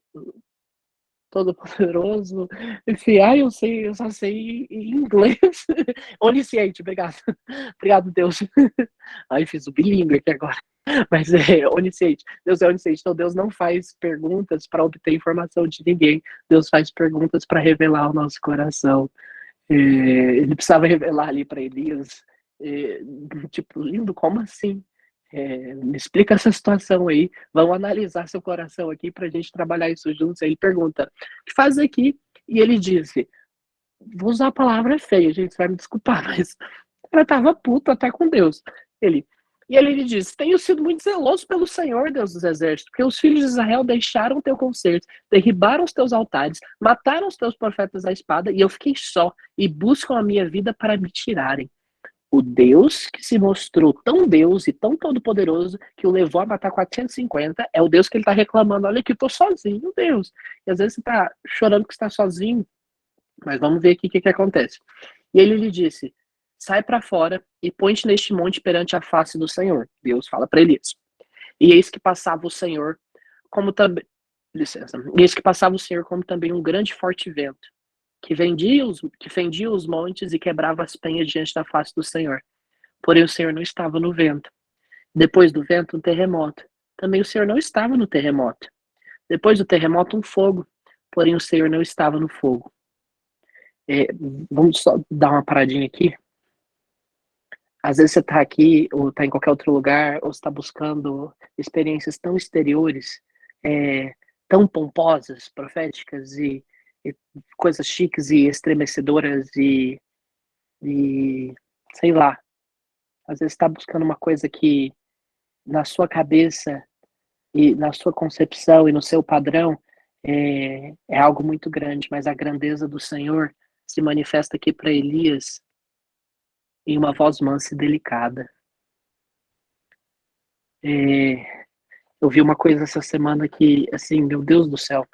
S2: todo-poderoso. Enfim, eu só sei em inglês. Onisciente, obrigado. Obrigado, Deus. Ai, fiz o bilíngue aqui agora. Mas é onisciente. Deus é onisciente. Então Deus não faz perguntas para obter informação de ninguém. Deus faz perguntas para revelar o nosso coração. Ele precisava revelar ali para Elias. Tipo, lindo, como assim? Me explica essa situação aí, vamos analisar seu coração aqui para a gente trabalhar isso juntos. Aí ele pergunta: o que faz aqui? E ele disse: vou usar a palavra feia, gente, vai me desculpar, mas ela estava puto até com Deus. E ele lhe disse: tenho sido muito zeloso pelo Senhor, Deus dos exércitos, porque os filhos de Israel deixaram teu concerto, derribaram os teus altares, mataram os teus profetas à espada, e eu fiquei só, e buscam a minha vida para me tirarem. O Deus que se mostrou tão Deus e tão todo-poderoso que o levou a matar 450 é o Deus que ele está reclamando. Olha aqui, eu tô sozinho, Deus. E às vezes você está chorando que está sozinho, mas vamos ver aqui o que acontece. E ele lhe disse: sai para fora e põe-te neste monte perante a face do Senhor. Deus fala para ele isso. E eis que passava o Senhor, como também. Licença. E eis que passava o Senhor como também um grande e forte vento que fendia os montes e quebrava as penhas diante da face do Senhor. Porém o Senhor não estava no vento. Depois do vento, um terremoto. Também o Senhor não estava no terremoto. Depois do terremoto, um fogo. Porém o Senhor não estava no fogo. Vamos só dar uma paradinha aqui. Às vezes você está aqui, ou está em qualquer outro lugar, ou está buscando experiências tão exteriores, tão pomposas, proféticas e coisas chiques e estremecedoras e sei lá, às vezes está buscando uma coisa que na sua cabeça e na sua concepção e no seu padrão é algo muito grande, mas a grandeza do Senhor se manifesta aqui para Elias em uma voz mansa e delicada. Eu vi uma coisa essa semana que, assim, meu Deus do céu,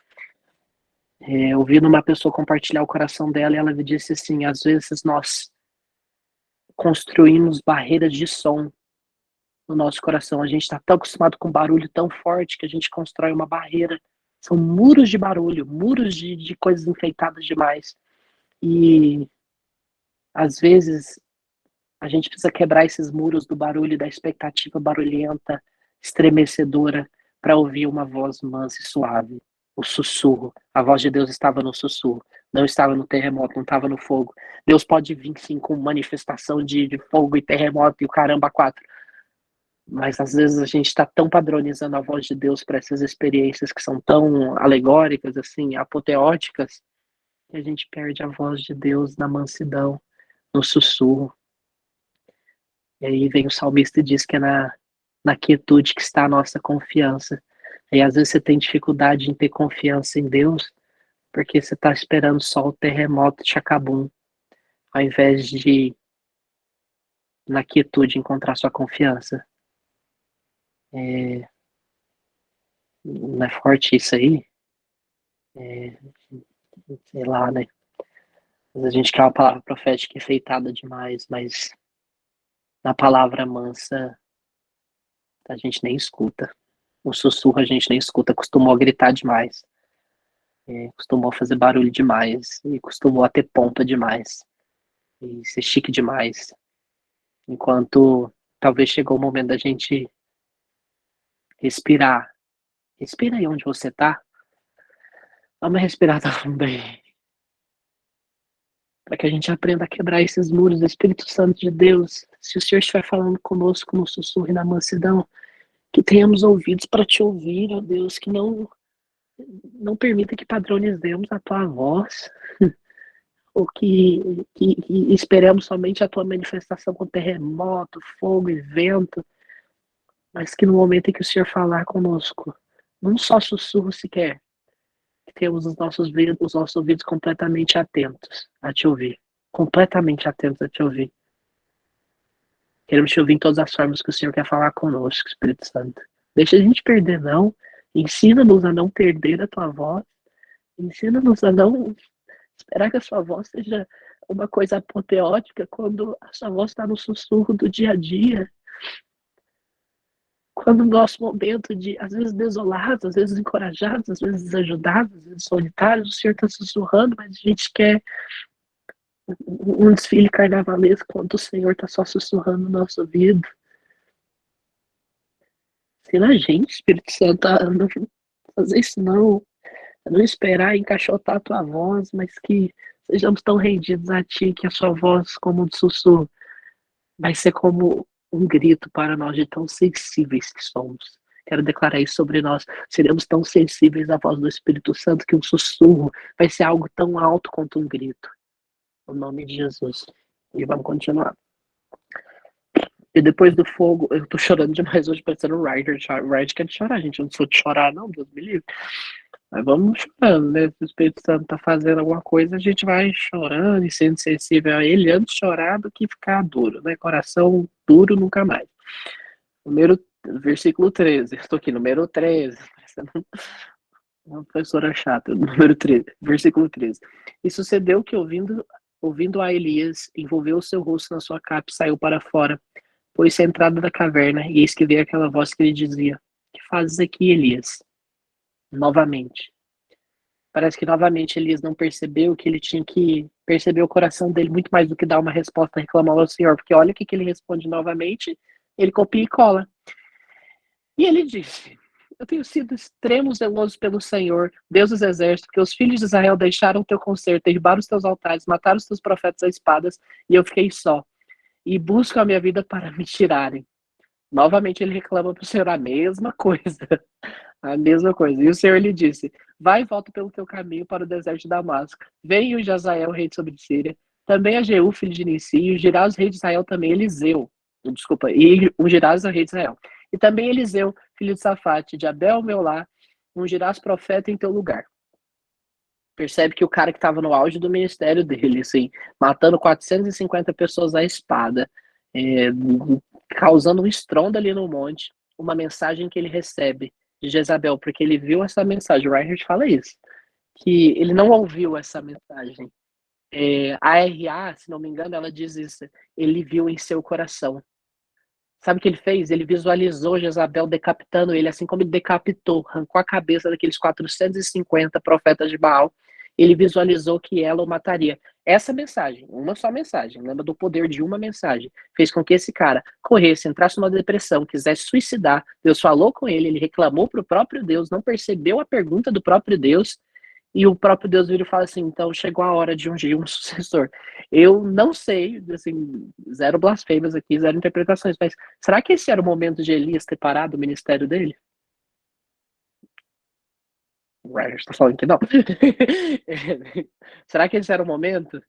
S2: ouvindo uma pessoa compartilhar o coração dela, e ela me disse assim, às vezes nós construímos barreiras de som no nosso coração, a gente está tão acostumado com barulho tão forte que a gente constrói uma barreira, são muros de barulho, muros de coisas enfeitadas demais, e às vezes a gente precisa quebrar esses muros do barulho, da expectativa barulhenta, estremecedora, para ouvir uma voz mansa e suave. O sussurro. A voz de Deus estava no sussurro. Não estava no terremoto, não estava no fogo. Deus pode vir, sim, com manifestação de fogo e terremoto e o caramba quatro. Mas às vezes a gente está tão padronizando a voz de Deus para essas experiências que são tão alegóricas, assim, apoteóticas, que a gente perde a voz de Deus na mansidão, no sussurro. E aí vem o salmista e diz que é na quietude que está a nossa confiança. E às vezes você tem dificuldade em ter confiança em Deus, porque você está esperando só o terremoto de Chacabum, ao invés de, na quietude, encontrar sua confiança. Não é forte isso aí? Sei lá, né? Às vezes a gente quer uma palavra profética enfeitada demais, mas na palavra mansa a gente nem escuta. O sussurro a gente nem escuta, costumou gritar demais. Costumou fazer barulho demais, e costumou a ter pompa demais, e ser chique demais. Enquanto talvez chegou o momento da gente respirar. Respira aí onde você tá. Dá uma respirada também. Para que a gente aprenda a quebrar esses muros do Espírito Santo de Deus. Se o Senhor estiver falando conosco no sussurro e na mansidão, que tenhamos ouvidos para te ouvir, ó Deus, que não permita que padronizemos a tua voz, ou que esperemos somente a tua manifestação com terremoto, fogo e vento, mas que no momento em que o Senhor falar conosco, não só sussurro sequer, que temos os nossos ouvidos completamente atentos a te ouvir, completamente atentos a te ouvir. Queremos te ouvir em todas as formas que o Senhor quer falar conosco, Espírito Santo. Deixa a gente perder, não. Ensina-nos a não perder a tua voz. Ensina-nos a não esperar que a sua voz seja uma coisa apoteótica quando a sua voz está no sussurro do dia a dia. Quando no nosso momento de, às vezes, desolados, às vezes encorajados, às vezes desajudados, às vezes solitários, o Senhor está sussurrando, mas a gente quer um desfile carnavalesco quando o Senhor está só sussurrando no nosso ouvido. Ensina a gente, Espírito Santo, a não fazer isso não. A não esperar encaixotar a tua voz, mas que sejamos tão rendidos a ti que a sua voz, como um sussurro, vai ser como um grito para nós de tão sensíveis que somos. Quero declarar isso sobre nós. Seremos tão sensíveis à voz do Espírito Santo que um sussurro vai ser algo tão alto quanto um grito. No nome de Jesus. E vamos continuar. E depois do fogo, eu tô chorando demais hoje, parecendo um Ryder. Ryder quer chorar, gente. Eu não sou de chorar, não, Deus me livre. Mas vamos chorando, né? Se o Espírito Santo tá fazendo alguma coisa, a gente vai chorando e sendo sensível a ele antes de chorar do que ficar duro, né? Coração duro nunca mais. Versículo 13. Estou aqui, número 13. Parecendo uma professora chata. Número 13. Versículo 13. E sucedeu que, ouvindo a Elias, envolveu o seu rosto na sua capa e saiu para fora. Pôs-se à entrada da caverna, e eis que veio aquela voz que lhe dizia: que fazes aqui, Elias? Novamente. Parece que novamente Elias não percebeu que ele tinha que perceber o coração dele muito mais do que dar uma resposta reclamando ao Senhor, porque olha o que ele responde novamente, ele copia e cola. E ele disse: eu tenho sido extremo zeloso pelo Senhor, Deus dos exércitos, porque os filhos de Israel deixaram o teu conserto, derribaram os teus altares, mataram os teus profetas a espadas, e eu fiquei só. E buscam a minha vida para me tirarem. Novamente ele reclama para o Senhor a mesma coisa. A mesma coisa. E o Senhor lhe disse: vai e volta pelo teu caminho para o deserto de Damasco. Vem o Jazael, rei de sobre Síria. Também a Jeú, filho de Nissi. E ungirás o rei de Israel também, Eliseu. Desculpa. E ungirás o rei de Israel. E também Eliseu, filho de Safate, de Abel, meu lar. Ungirás profeta em teu lugar. percebe que o cara que estava no auge do ministério dele, assim, matando 450 pessoas à espada, é, causando um estrondo ali no monte, uma mensagem que ele recebe de Jezabel, porque ele viu essa mensagem, o Reinhardt fala isso, que ele não ouviu essa mensagem. A RA, se não me engano, ela diz isso, ele viu em seu coração. Sabe o que ele fez? Ele visualizou Jezabel decapitando ele, assim como ele decapitou, arrancou a cabeça daqueles 450 profetas de Baal. Ele visualizou que ela o mataria. Essa mensagem, uma só mensagem, lembra do poder de uma mensagem, fez com que esse cara corresse, entrasse numa depressão, quisesse suicidar. Deus falou com ele, ele reclamou para o próprio Deus, não percebeu a pergunta do próprio Deus, e o próprio Deus vira e fala assim, então chegou a hora de ungir um sucessor. Eu não sei, assim, zero blasfêmias aqui, zero interpretações, mas será que esse era o momento de Elias ter parado o ministério dele? O Ryan está falando que não. Será que esse era o momento?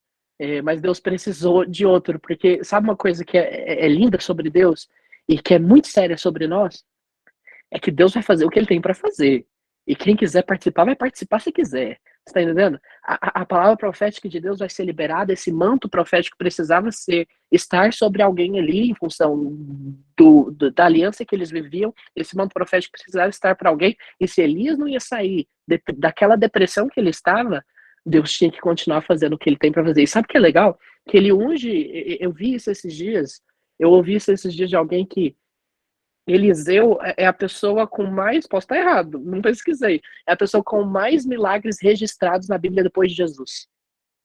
S2: Mas Deus precisou de outro, porque sabe uma coisa que é linda sobre Deus e que é muito séria sobre nós? É que Deus vai fazer o que ele tem para fazer. E quem quiser participar, vai participar se quiser. Você tá entendendo? A palavra profética de Deus vai ser liberada, esse manto profético precisava estar sobre alguém ali, em função da aliança que eles viviam, esse manto profético precisava estar para alguém, e se Elias não ia sair daquela depressão que ele estava, Deus tinha que continuar fazendo o que ele tem para fazer. E sabe o que é legal? Que ele unge, eu vi isso esses dias, eu ouvi isso esses dias de alguém que Eliseu é a pessoa com mais, posso estar errado, não pesquisei, é a pessoa com mais milagres registrados na Bíblia depois de Jesus.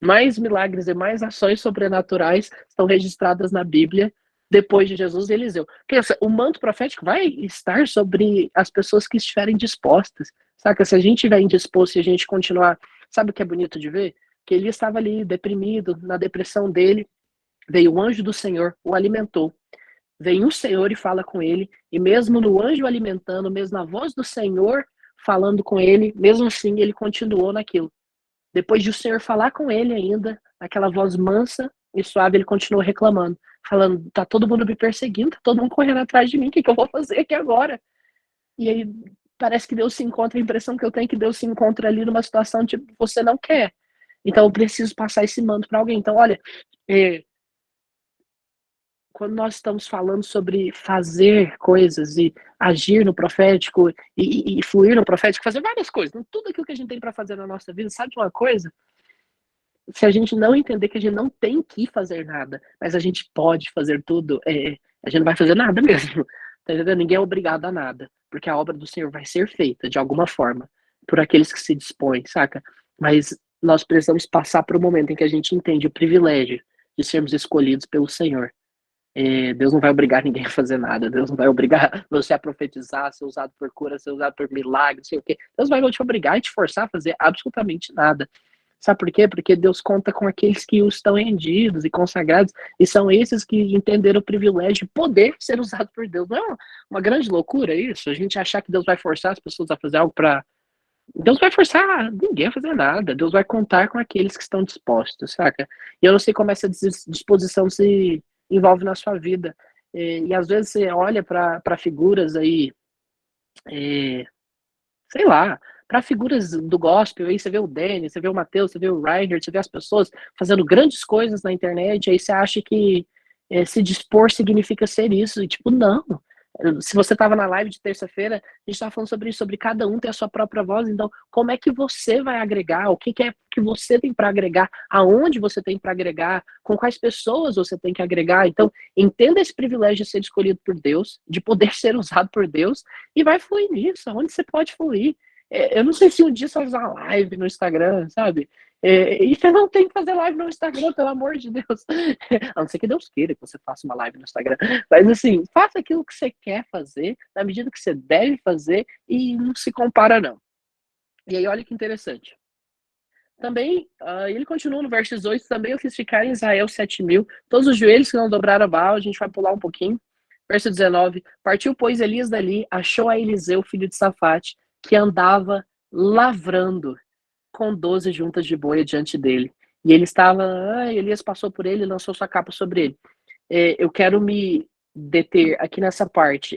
S2: Mais milagres e mais ações sobrenaturais estão registradas na Bíblia depois de Jesus e Eliseu. Pensa, o manto profético vai estar sobre as pessoas que estiverem dispostas. Saca? Se a gente estiver indisposto e a gente continuar, sabe o que é bonito de ver? Que ele estava ali deprimido, na depressão dele, veio o anjo do Senhor, o alimentou. Vem o Senhor e fala com ele, e mesmo no anjo alimentando, mesmo na voz do Senhor falando com ele, mesmo assim ele continuou naquilo. Depois de o Senhor falar com ele ainda, aquela voz mansa e suave, ele continuou reclamando, falando, tá todo mundo me perseguindo, tá todo mundo correndo atrás de mim, o que eu vou fazer aqui agora? E aí parece que Deus se encontra, a impressão que eu tenho é que Deus se encontra ali numa situação tipo, você não quer. Então eu preciso passar esse manto para alguém. Então, olha, quando nós estamos falando sobre fazer coisas e agir no profético e fluir no profético, fazer várias coisas, tudo aquilo que a gente tem para fazer na nossa vida, sabe de uma coisa? Se a gente não entender que a gente não tem que fazer nada, mas a gente pode fazer tudo, a gente não vai fazer nada mesmo. Tá entendendo? Ninguém é obrigado a nada, porque a obra do Senhor vai ser feita de alguma forma por aqueles que se dispõem, saca? Mas nós precisamos passar por um momento em que a gente entende o privilégio de sermos escolhidos pelo Senhor. Deus não vai obrigar ninguém a fazer nada. Deus não vai obrigar você a profetizar, a ser usado por cura, a ser usado por milagre, não sei o quê. Deus vai te obrigar e te forçar a fazer absolutamente nada. Sabe por quê? Porque Deus conta com aqueles que estão rendidos e consagrados, e são esses que entenderam o privilégio de poder ser usado por Deus. Não é uma grande loucura isso? A gente achar que Deus vai forçar as pessoas a fazer algo para... Deus vai forçar ninguém a fazer nada. Deus vai contar com aqueles que estão dispostos, saca? E eu não sei como essa disposição se envolve na sua vida. E às vezes você olha para figuras aí, sei lá, para figuras do gospel, aí você vê o Danny, você vê o Mateus, você vê o Ryder, você vê as pessoas fazendo grandes coisas na internet, aí você acha que se dispor significa ser isso, e tipo, não. Se você estava na live de terça-feira, a gente estava falando sobre isso, sobre cada um ter a sua própria voz, então como é que você vai agregar, o que é que você tem para agregar, aonde você tem para agregar, com quais pessoas você tem que agregar, então entenda esse privilégio de ser escolhido por Deus, de poder ser usado por Deus, e vai fluir nisso, aonde você pode fluir. Eu não sei se um dia você vai usar uma live no Instagram, sabe? E você não tem que fazer live no Instagram, pelo amor de Deus. A não ser que Deus queira que você faça uma live no Instagram. Mas assim, faça aquilo que você quer fazer, na medida que você deve fazer, e não se compara, não. E aí, olha que interessante. Também, ele continua no verso 18, também eu fiz ficar em Israel 7.000, todos os joelhos que não dobraram a Baal, a gente vai pular um pouquinho. Verso 19, partiu, pois, Elias dali, achou a Eliseu, filho de Safate, que andava lavrando com 12 juntas de boi diante dele. E ele estava, Elias passou por ele e lançou sua capa sobre ele. Eu quero me deter aqui nessa parte.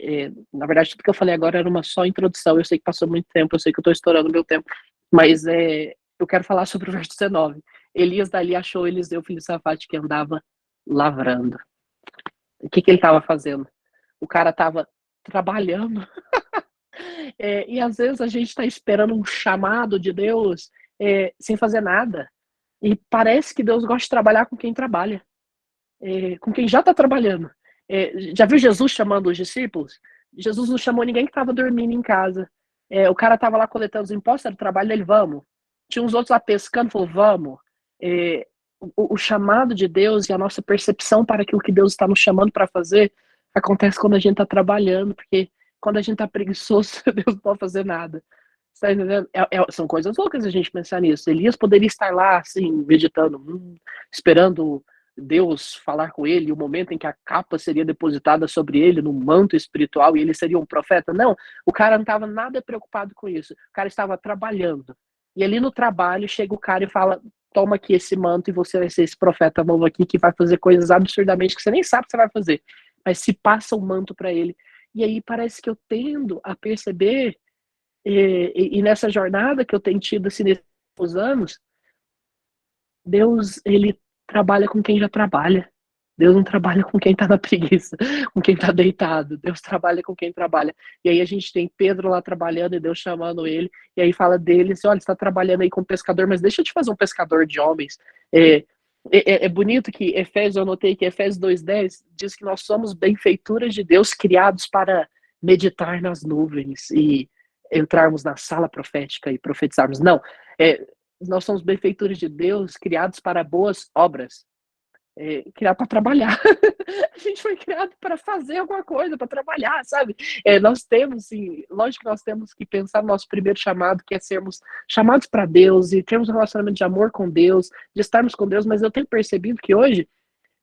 S2: Na verdade, tudo que eu falei agora era uma só introdução. Eu sei que passou muito tempo, eu sei que eu estou estourando meu tempo, mas eu quero falar sobre o verso 19. Elias dali achou Eliseu, filho de Safate, que andava lavrando. O que ele estava fazendo? O cara estava trabalhando. E às vezes a gente está esperando um chamado de Deus sem fazer nada. E parece que Deus gosta de trabalhar com quem trabalha, com quem já está trabalhando. Já viu Jesus chamando os discípulos? Jesus não chamou ninguém que estava dormindo em casa. O cara estava lá coletando os impostos, era o trabalho dele, vamos. Tinha uns outros lá pescando, falou, vamos. O chamado de Deus e a nossa percepção para aquilo que Deus está nos chamando para fazer acontece quando a gente está trabalhando, porque quando a gente está preguiçoso, Deus não pode fazer nada. Você tá entendendo? São coisas loucas a gente pensar nisso. Elias poderia estar lá, assim, meditando, esperando Deus falar com ele, o momento em que a capa seria depositada sobre ele, no manto espiritual, e ele seria um profeta. Não, o cara não estava nada preocupado com isso. O cara estava trabalhando. E ali no trabalho, chega o cara e fala, toma aqui esse manto e você vai ser esse profeta novo aqui que vai fazer coisas absurdamente que você nem sabe o que você vai fazer. Mas se passa o manto para ele. E aí parece que eu tendo a perceber, e nessa jornada que eu tenho tido assim, nesses anos, Deus, ele trabalha com quem já trabalha. Deus não trabalha com quem está na preguiça, com quem está deitado. Deus trabalha com quem trabalha. E aí a gente tem Pedro lá trabalhando e Deus chamando ele. E aí fala dele, assim, olha, você está trabalhando aí com pescador, mas deixa eu te fazer um pescador de homens. É bonito que Efésios, eu notei que Efésios 2:10 diz que nós somos benfeituras de Deus, criados para meditar nas nuvens e entrarmos na sala profética e profetizarmos. Não, nós somos benfeituras de Deus, criados para boas obras. Criado para trabalhar. A gente foi criado para fazer alguma coisa, para trabalhar, sabe? Nós temos, sim, lógico que nós temos que pensar no nosso primeiro chamado, que é sermos chamados para Deus e termos um relacionamento de amor com Deus, de estarmos com Deus, mas eu tenho percebido que hoje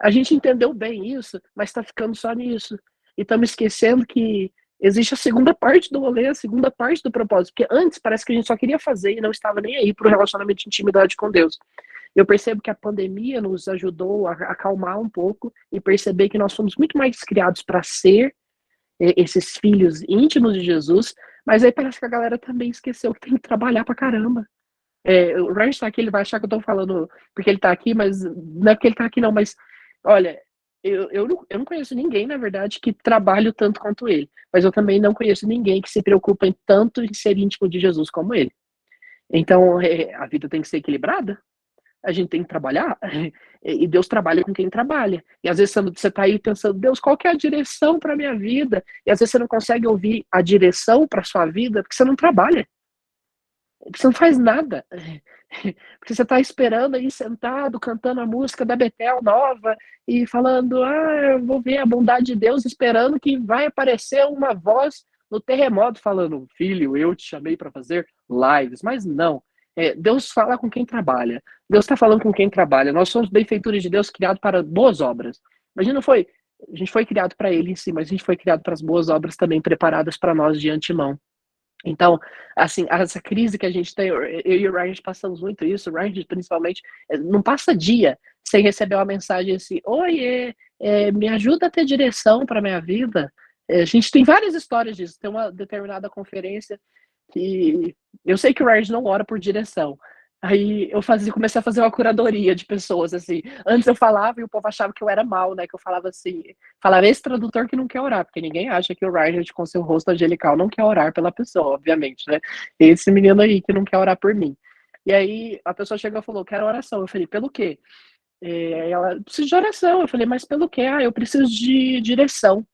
S2: a gente entendeu bem isso, mas está ficando só nisso. E estamos esquecendo que existe a segunda parte do rolê, a segunda parte do propósito, porque antes parece que a gente só queria fazer e não estava nem aí para o relacionamento de intimidade com Deus. Eu percebo que a pandemia nos ajudou a acalmar um pouco e perceber que nós somos muito mais criados para ser esses filhos íntimos de Jesus, mas aí parece que a galera também esqueceu que tem que trabalhar pra caramba. O Ryan tá aqui, ele vai achar que eu tô falando porque ele tá aqui, mas não é porque ele tá aqui não, mas olha, eu não conheço ninguém, na verdade, que trabalhe tanto quanto ele, mas eu também não conheço ninguém que se preocupa tanto em ser íntimo de Jesus como ele. Então, a vida tem que ser equilibrada, a gente tem que trabalhar, e Deus trabalha com quem trabalha. E às vezes você está aí pensando, Deus, qual que é a direção para a minha vida? E às vezes você não consegue ouvir a direção para a sua vida porque você não trabalha, porque você não faz nada. Porque você está esperando aí sentado, cantando a música da Betel nova e falando, eu vou ver a bondade de Deus, esperando que vai aparecer uma voz no terremoto falando, filho, eu te chamei para fazer lives. Mas não. Deus fala com quem trabalha. Deus está falando com quem trabalha. Nós somos benfeitores de Deus criados para boas obras. A gente foi criado para Ele em si, mas a gente foi criado para as boas obras também preparadas para nós de antemão. Então, assim, essa crise que a gente tem, eu e o Ryan passamos muito isso, o Ryan principalmente, não passa dia sem receber uma mensagem assim, oi, me ajuda a ter direção para minha vida. A gente tem várias histórias disso, tem uma determinada conferência que eu sei que o Ryan não ora por direção. Aí eu comecei a fazer uma curadoria de pessoas, assim. Antes eu falava e o povo achava que eu era mal, né? Que eu falava assim, esse tradutor que não quer orar, porque ninguém acha que o Ryan, com seu rosto angelical, não quer orar pela pessoa, obviamente, né? Esse menino aí que não quer orar por mim. E aí a pessoa chegou e falou, quero oração. Eu falei, pelo quê? Ela, preciso de oração. Eu falei, mas pelo quê? Eu preciso de direção.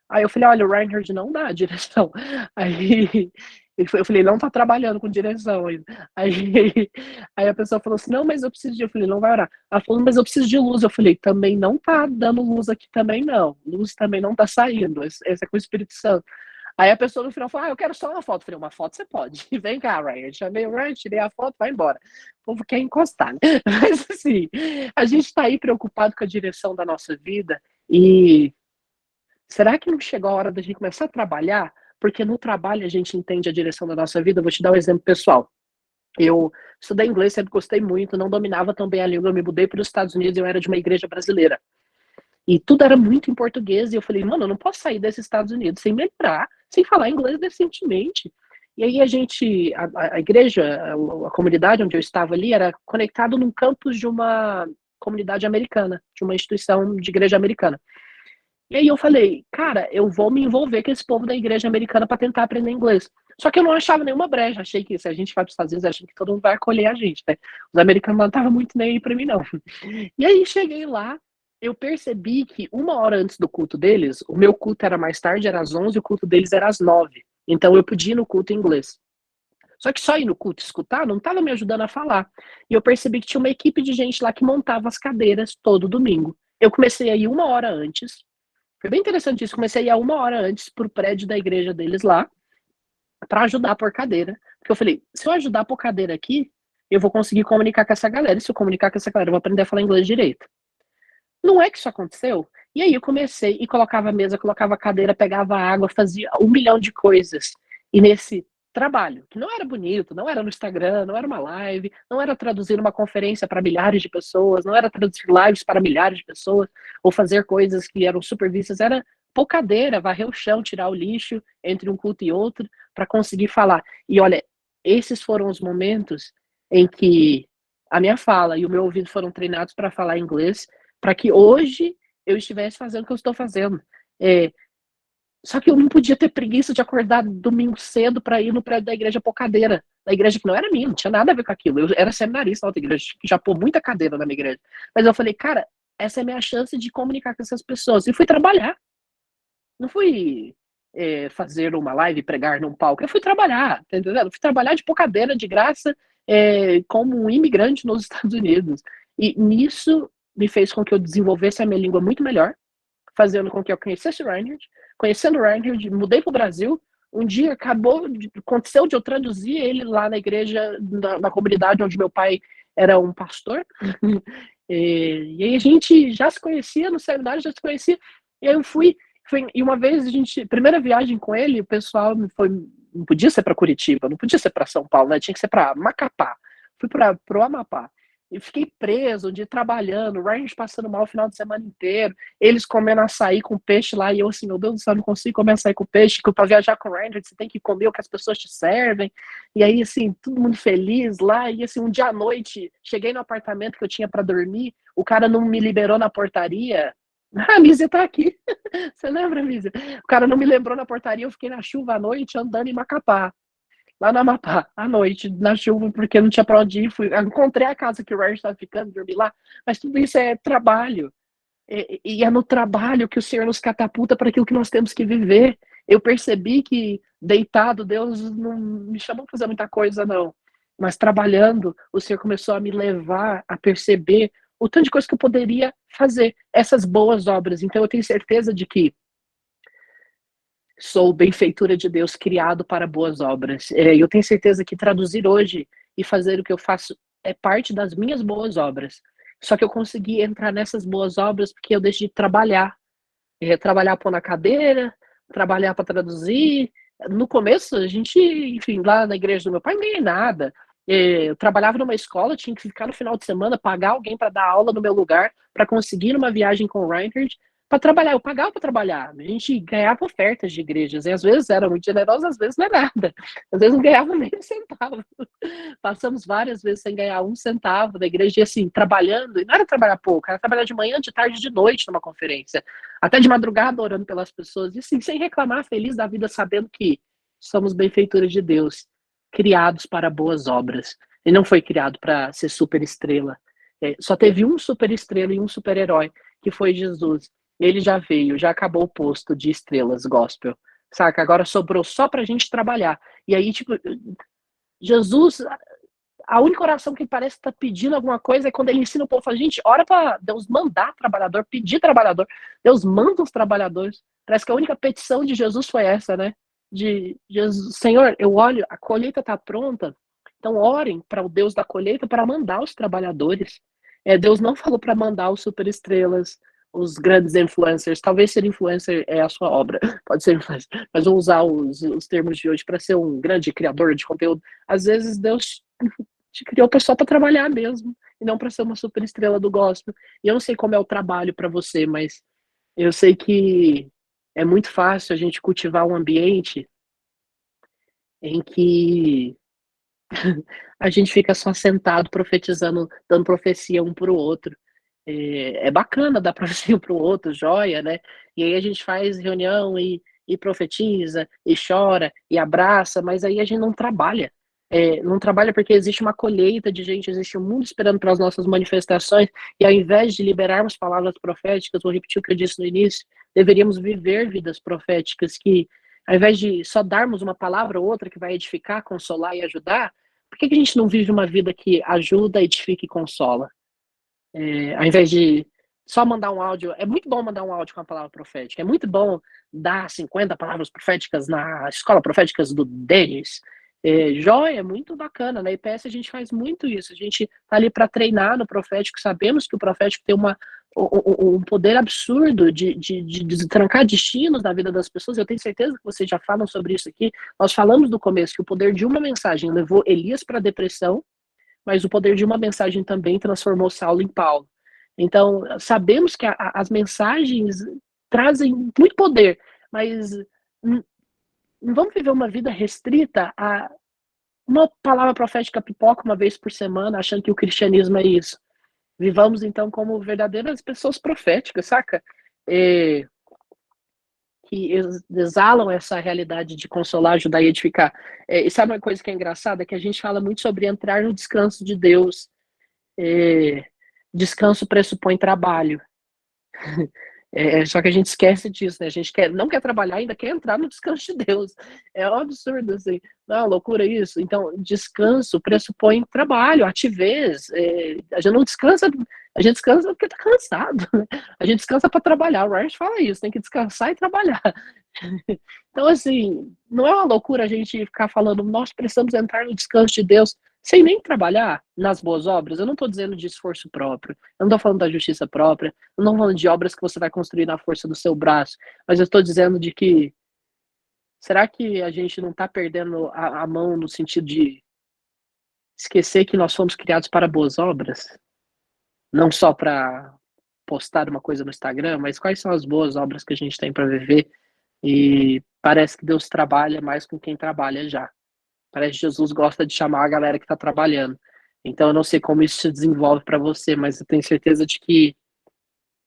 S2: Aí eu falei, olha, o Reinhard não dá direção. Aí eu falei, não tá trabalhando com direção ainda. Aí a pessoa falou assim, não, mas eu preciso de... Eu falei, não vai orar. Ela falou, mas eu preciso de luz. Eu falei, também não tá dando luz aqui também não. Luz também não tá saindo. Esse é com o Espírito Santo. Aí a pessoa no final falou, eu quero só uma foto. Eu falei, uma foto você pode. Vem cá, Ryan. Chamei o Ryan, tirei a foto, vai embora. O povo quer encostar, né? Mas assim, a gente tá aí preocupado com a direção da nossa vida e será que não chegou a hora da gente começar a trabalhar? Porque no trabalho a gente entende a direção da nossa vida. Eu vou te dar um exemplo pessoal. Eu estudei inglês, sempre gostei muito, não dominava tão bem a língua. Eu me mudei para os Estados Unidos e eu era de uma igreja brasileira. E tudo era muito em português. E eu falei, mano, eu não posso sair desses Estados Unidos sem melhorar, sem falar inglês decentemente. E aí a igreja, a comunidade onde eu estava ali, era conectado num campus de uma comunidade americana, de uma instituição de igreja americana. E aí eu falei, cara, eu vou me envolver com esse povo da igreja americana para tentar aprender inglês. Só que eu não achava nenhuma brecha, achei que se a gente vai para os Estados Unidos, achei que todo mundo vai acolher a gente, né? Os americanos não estavam muito nem aí para mim, não. E aí cheguei lá, eu percebi que 1 hora antes do culto deles, o meu culto era mais tarde, era às 11, o culto deles era às 9. Então eu podia ir no culto em inglês. Só que só ir no culto escutar não estava me ajudando a falar. E eu percebi que tinha uma equipe de gente lá que montava as cadeiras todo domingo. Eu comecei a ir 1 hora antes. Foi bem interessante isso. Comecei a ir 1 hora antes pro prédio da igreja deles lá, para ajudar a pôr cadeira. Porque eu falei, se eu ajudar a pôr cadeira aqui, eu vou conseguir comunicar com essa galera. E se eu comunicar com essa galera, eu vou aprender a falar inglês direito. Não é que isso aconteceu? E aí eu comecei e colocava a mesa, colocava a cadeira, pegava água, fazia 1 milhão de coisas. E nesse trabalho, que não era bonito, não era no Instagram, não era uma live, não era traduzir uma conferência para milhares de pessoas, não era traduzir lives para milhares de pessoas, ou fazer coisas que eram super vistas, era pôr cadeira, varrer o chão, tirar o lixo entre um culto e outro, para conseguir falar. E olha, esses foram os momentos em que a minha fala e o meu ouvido foram treinados para falar inglês, para que hoje eu estivesse fazendo o que eu estou fazendo. Só que eu não podia ter preguiça de acordar domingo cedo para ir no prédio da igreja pôr cadeira. Da igreja que não era minha, não tinha nada a ver com aquilo. Eu era seminarista na outra igreja, que já pôs muita cadeira na minha igreja. Mas eu falei, cara, essa é a minha chance de comunicar com essas pessoas. E fui trabalhar. Não fui fazer uma live, pregar num palco. Eu fui trabalhar, tá entendendo? Eu fui trabalhar de pôr cadeira de graça como um imigrante nos Estados Unidos. E nisso me fez com que eu desenvolvesse a minha língua muito melhor, fazendo com que eu conhecesse o Reinhard. Conhecendo o Reinhard, mudei para o Brasil. Um dia aconteceu de eu traduzir ele lá na igreja, na comunidade onde meu pai era um pastor. E aí a gente já se conhecia no seminário, já se conhecia. E aí eu e uma vez primeira viagem com ele, o pessoal não podia ser para Curitiba, não podia ser para São Paulo, né? Tinha que ser para Macapá. Fui para o Amapá. E fiquei preso, um dia trabalhando, o Ryan passando mal o final de semana inteiro, eles comendo açaí com peixe lá, e eu assim, meu Deus do céu, não consigo comer açaí com peixe, que para viajar com o Ryan você tem que comer o que as pessoas te servem, e aí assim, todo mundo feliz lá, e assim, um dia à noite, cheguei no apartamento que eu tinha para dormir, o cara não me liberou na portaria. A Mísia tá aqui, você lembra, Mísia? O cara não me lembrou na portaria, eu fiquei na chuva à noite andando em Macapá, lá no Amapá, à noite, na chuva, porque não tinha pra onde ir. Encontrei a casa que o Ryan estava ficando, dormi lá, mas tudo isso é trabalho. E é no trabalho que o Senhor nos catapulta para aquilo que nós temos que viver. Eu percebi que deitado, Deus não me chamou para fazer muita coisa, não. Mas trabalhando, o Senhor começou a me levar a perceber o tanto de coisa que eu poderia fazer, essas boas obras. Então eu tenho certeza de que sou benfeitura de Deus, criado para boas obras. Eu tenho certeza que traduzir hoje e fazer o que eu faço é parte das minhas boas obras. Só que eu consegui entrar nessas boas obras porque eu decidi trabalhar. Trabalhar pôr na cadeira, trabalhar para traduzir. No começo, a gente, enfim, lá na igreja do meu pai, não ganhei nada. Eu trabalhava numa escola, tinha que ficar no final de semana, pagar alguém para dar aula no meu lugar, para conseguir uma viagem com o Reinhard, para trabalhar. Eu pagava para trabalhar. A gente ganhava ofertas de igrejas, e às vezes era muito generosa, às vezes não é nada. Às vezes não ganhava nem um centavo. Passamos várias vezes sem ganhar um centavo da igreja, e assim, trabalhando, e não era trabalhar pouco, era trabalhar de manhã, de tarde, de noite numa conferência, até de madrugada orando pelas pessoas, e assim, sem reclamar, feliz da vida, sabendo que somos benfeitores de Deus, criados para boas obras. Ele não foi criado para ser super estrela. Só teve um super estrela e um super herói, que foi Jesus. Ele já veio, já acabou o posto de estrelas gospel, saca? Agora sobrou só pra gente trabalhar. E aí, tipo, Jesus, a única oração que ele parece estar pedindo alguma coisa é quando ele ensina o povo, fala, gente, ora para Deus mandar trabalhador, pedir trabalhador. Deus manda os trabalhadores. Parece que a única petição de Jesus foi essa, né? De Jesus, Senhor, eu olho, a colheita está pronta, então orem para o Deus da colheita para mandar os trabalhadores. Deus não falou para mandar os superestrelas, os grandes influencers. Talvez ser influencer é a sua obra, pode ser influencer, mas vou usar os termos de hoje para ser um grande criador de conteúdo. Às vezes Deus te criou só para trabalhar mesmo, e não para ser uma super estrela do gospel. E eu não sei como é o trabalho para você, mas eu sei que é muito fácil a gente cultivar um ambiente em que a gente fica só sentado profetizando, dando profecia um para o outro. É bacana dar profecia um para o outro, joia, né? E aí a gente faz reunião e profetiza, e chora, e abraça, mas aí a gente não trabalha. Não trabalha porque existe uma colheita de gente, existe um mundo esperando pelas nossas manifestações, e ao invés de liberarmos palavras proféticas, vou repetir o que eu disse no início, deveríamos viver vidas proféticas que, ao invés de só darmos uma palavra ou outra que vai edificar, consolar e ajudar, por que a gente não vive uma vida que ajuda, edifica e consola? Ao invés de só mandar um áudio, é muito bom mandar um áudio com a palavra profética, é muito bom dar 50 palavras proféticas na escola proféticas do Denis. Joia, é muito bacana, na IPS a gente faz muito isso, a gente tá ali para treinar no profético, sabemos que o profético tem um poder absurdo de trancar destinos na vida das pessoas, eu tenho certeza que vocês já falam sobre isso aqui, nós falamos no começo que o poder de uma mensagem levou Elias para a depressão, mas o poder de uma mensagem também transformou Saulo em Paulo. Então, sabemos que as mensagens trazem muito poder, mas não vamos viver uma vida restrita a uma palavra profética pipoca uma vez por semana, achando que o cristianismo é isso. Vivamos, então, como verdadeiras pessoas proféticas, saca? Que exalam essa realidade de consolar, ajudar e edificar. E sabe uma coisa que é engraçada? Que a gente fala muito sobre entrar no descanso de Deus. Descanso pressupõe trabalho. Só que a gente esquece disso, né? A gente não quer trabalhar, ainda quer entrar no descanso de Deus. É um absurdo, assim. Não é uma loucura isso? Então, descanso pressupõe trabalho, ativez. A gente não descansa, a gente descansa porque tá cansado. Né? A gente descansa para trabalhar. O Ryan fala isso, tem que descansar e trabalhar. Então, assim, não é uma loucura a gente ficar falando, nós precisamos entrar no descanso de Deus sem nem trabalhar nas boas obras. Eu não estou dizendo de esforço próprio, eu não estou falando da justiça própria, eu não estou falando de obras que você vai construir na força do seu braço, mas eu estou dizendo de que, será que a gente não está perdendo a mão no sentido de esquecer que nós fomos criados para boas obras? Não só para postar uma coisa no Instagram, mas quais são as boas obras que a gente tem para viver? E parece que Deus trabalha mais com quem trabalha já. Parece que Jesus gosta de chamar a galera que está trabalhando. Então eu não sei como isso se desenvolve para você, mas eu tenho certeza de que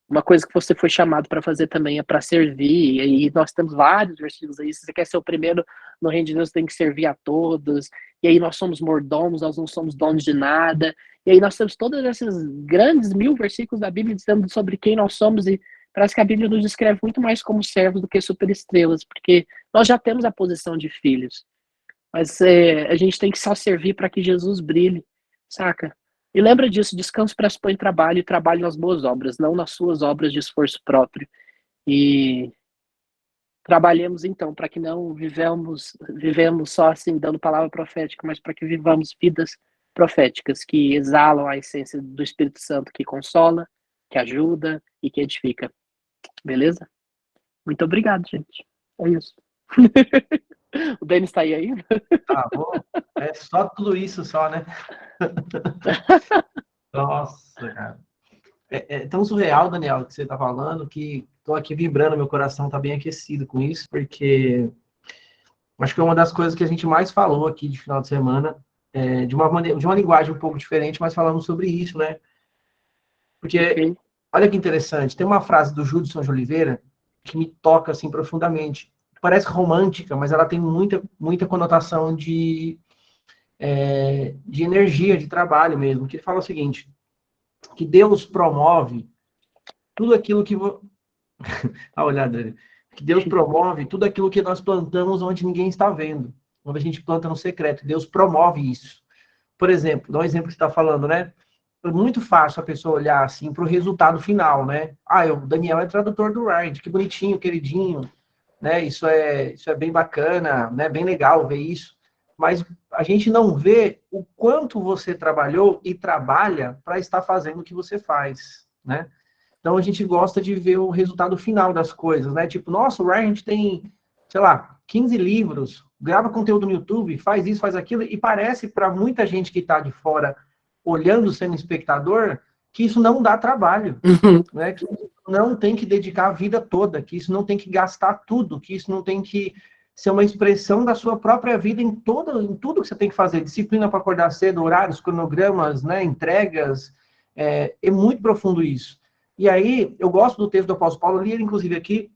S2: uma coisa que você foi chamado para fazer também é para servir. E aí nós temos vários versículos aí. Se você quer ser o primeiro no reino de Deus, você tem que servir a todos. E aí nós somos mordomos, nós não somos donos de nada. E aí nós temos todos esses grandes 1000 versículos da Bíblia dizendo sobre quem nós somos. E parece que a Bíblia nos descreve muito mais como servos do que superestrelas, porque nós já temos a posição de filhos. Mas a gente tem que só servir para que Jesus brilhe, saca? E lembra disso, descanso pressupõe trabalho e trabalho nas boas obras, não nas suas obras de esforço próprio. E trabalhemos então para que não vivemos só assim dando palavra profética, mas para que vivamos vidas proféticas que exalam a essência do Espírito Santo, que consola, que ajuda e que edifica. Beleza? Muito obrigado, gente. É isso. O Denis está aí ainda?
S1: Tá bom. É só tudo isso só, né? Nossa, cara. É tão surreal, Daniel, que você tá falando, que tô aqui vibrando, meu coração tá bem aquecido com isso, porque acho que é uma das coisas que a gente mais falou aqui de final de semana, de uma maneira, de uma linguagem um pouco diferente, mas falamos sobre isso, né? Porque, olha que interessante, tem uma frase do Judson de Oliveira que me toca, assim, profundamente. Parece romântica, mas ela tem muita conotação de energia, de trabalho mesmo, que ele fala o seguinte, que Deus promove tudo aquilo que... a olhada dele. Que Deus promove tudo aquilo que nós plantamos onde ninguém está vendo. Onde a gente planta no secreto. Deus promove isso. Por exemplo, dá um exemplo que você está falando, né? É muito fácil a pessoa olhar assim para o resultado final, né? O Daniel é tradutor do Word, que bonitinho, queridinho, né? Isso é bem bacana, né? Bem legal ver isso. Mas a gente não vê o quanto você trabalhou e trabalha para estar fazendo o que você faz, né? Então a gente gosta de ver o resultado final das coisas, né? Tipo, nossa, o Ryan tem, sei lá, 15 livros, grava conteúdo no YouTube, faz isso, faz aquilo, e parece para muita gente que está de fora, olhando, sendo espectador, que isso não dá trabalho, né? Que não tem que dedicar a vida toda, que isso não tem que gastar tudo, que isso não tem que ser uma expressão da sua própria vida em tudo que você tem que fazer. Disciplina para acordar cedo, horários, cronogramas, né, entregas. É muito profundo isso. E aí, eu gosto do texto do apóstolo Paulo, eu li ele, inclusive, aqui.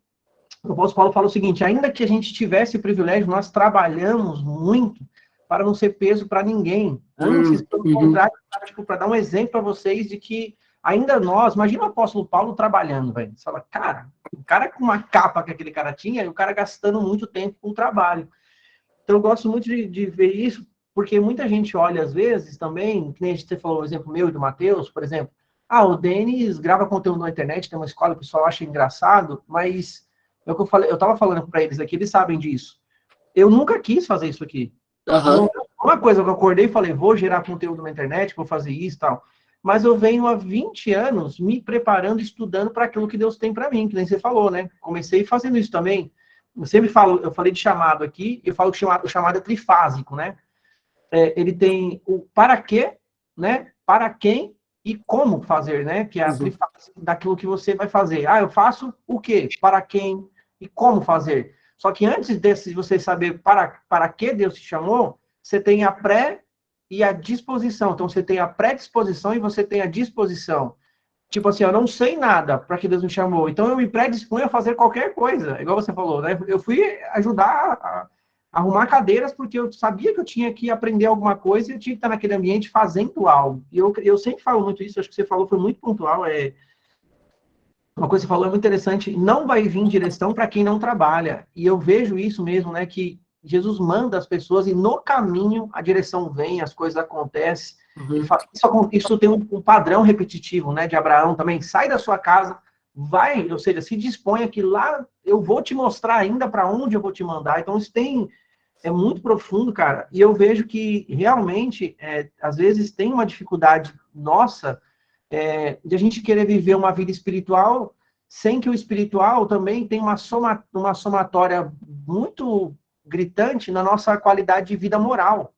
S1: O apóstolo Paulo fala o seguinte: ainda que a gente tivesse privilégio, nós trabalhamos muito para não ser peso para ninguém. Antes, pelo contrário, tipo, para dar um exemplo para vocês de que ainda nós, imagina o apóstolo Paulo trabalhando, velho. Você fala, cara, o cara com uma capa que aquele cara tinha, e o cara gastando muito tempo com o trabalho. Então, eu gosto muito de ver isso, porque muita gente olha, às vezes, também, que nem você falou o exemplo meu e do Matheus, por exemplo. O Denis grava conteúdo na internet, tem uma escola, o pessoal acha engraçado, mas é o que eu falei, eu tava falando para eles aqui, eles sabem disso. Eu nunca quis fazer isso aqui. Não, uma coisa que eu acordei e falei, vou gerar conteúdo na internet, vou fazer isso e tal. Mas eu venho há 20 anos me preparando, estudando para aquilo que Deus tem para mim, que nem você falou, né? Comecei fazendo isso também. Eu sempre falo, eu falei de chamado aqui, eu falo que o chamado é trifásico, né? Ele tem o para quê, né? Para quem e como fazer, né? Que é a trifásica daquilo que você vai fazer. Eu faço o quê? Para quem e como fazer. Só que antes de você saber para que Deus te chamou, você tem a pré e a disposição. Então, você tem a predisposição e você tem a disposição. Tipo assim, eu não sei nada para que Deus me chamou. Então, eu me predisponho a fazer qualquer coisa. Igual você falou, né? Eu fui ajudar a arrumar cadeiras porque eu sabia que eu tinha que aprender alguma coisa e eu tinha que estar naquele ambiente fazendo algo. E eu sempre falo muito isso, acho que você falou, foi muito pontual, uma coisa que você falou é muito interessante, não vai vir direção para quem não trabalha. E eu vejo isso mesmo, né, que Jesus manda as pessoas e no caminho a direção vem, as coisas acontecem. Isso tem um padrão repetitivo, né, de Abraão também. Sai da sua casa, vai, ou seja, se disponha que lá eu vou te mostrar ainda para onde eu vou te mandar. Então isso é muito profundo, cara. E eu vejo que realmente, às vezes tem uma dificuldade nossa de a gente querer viver uma vida espiritual sem que o espiritual também tenha uma somatória muito gritante na nossa qualidade de vida moral,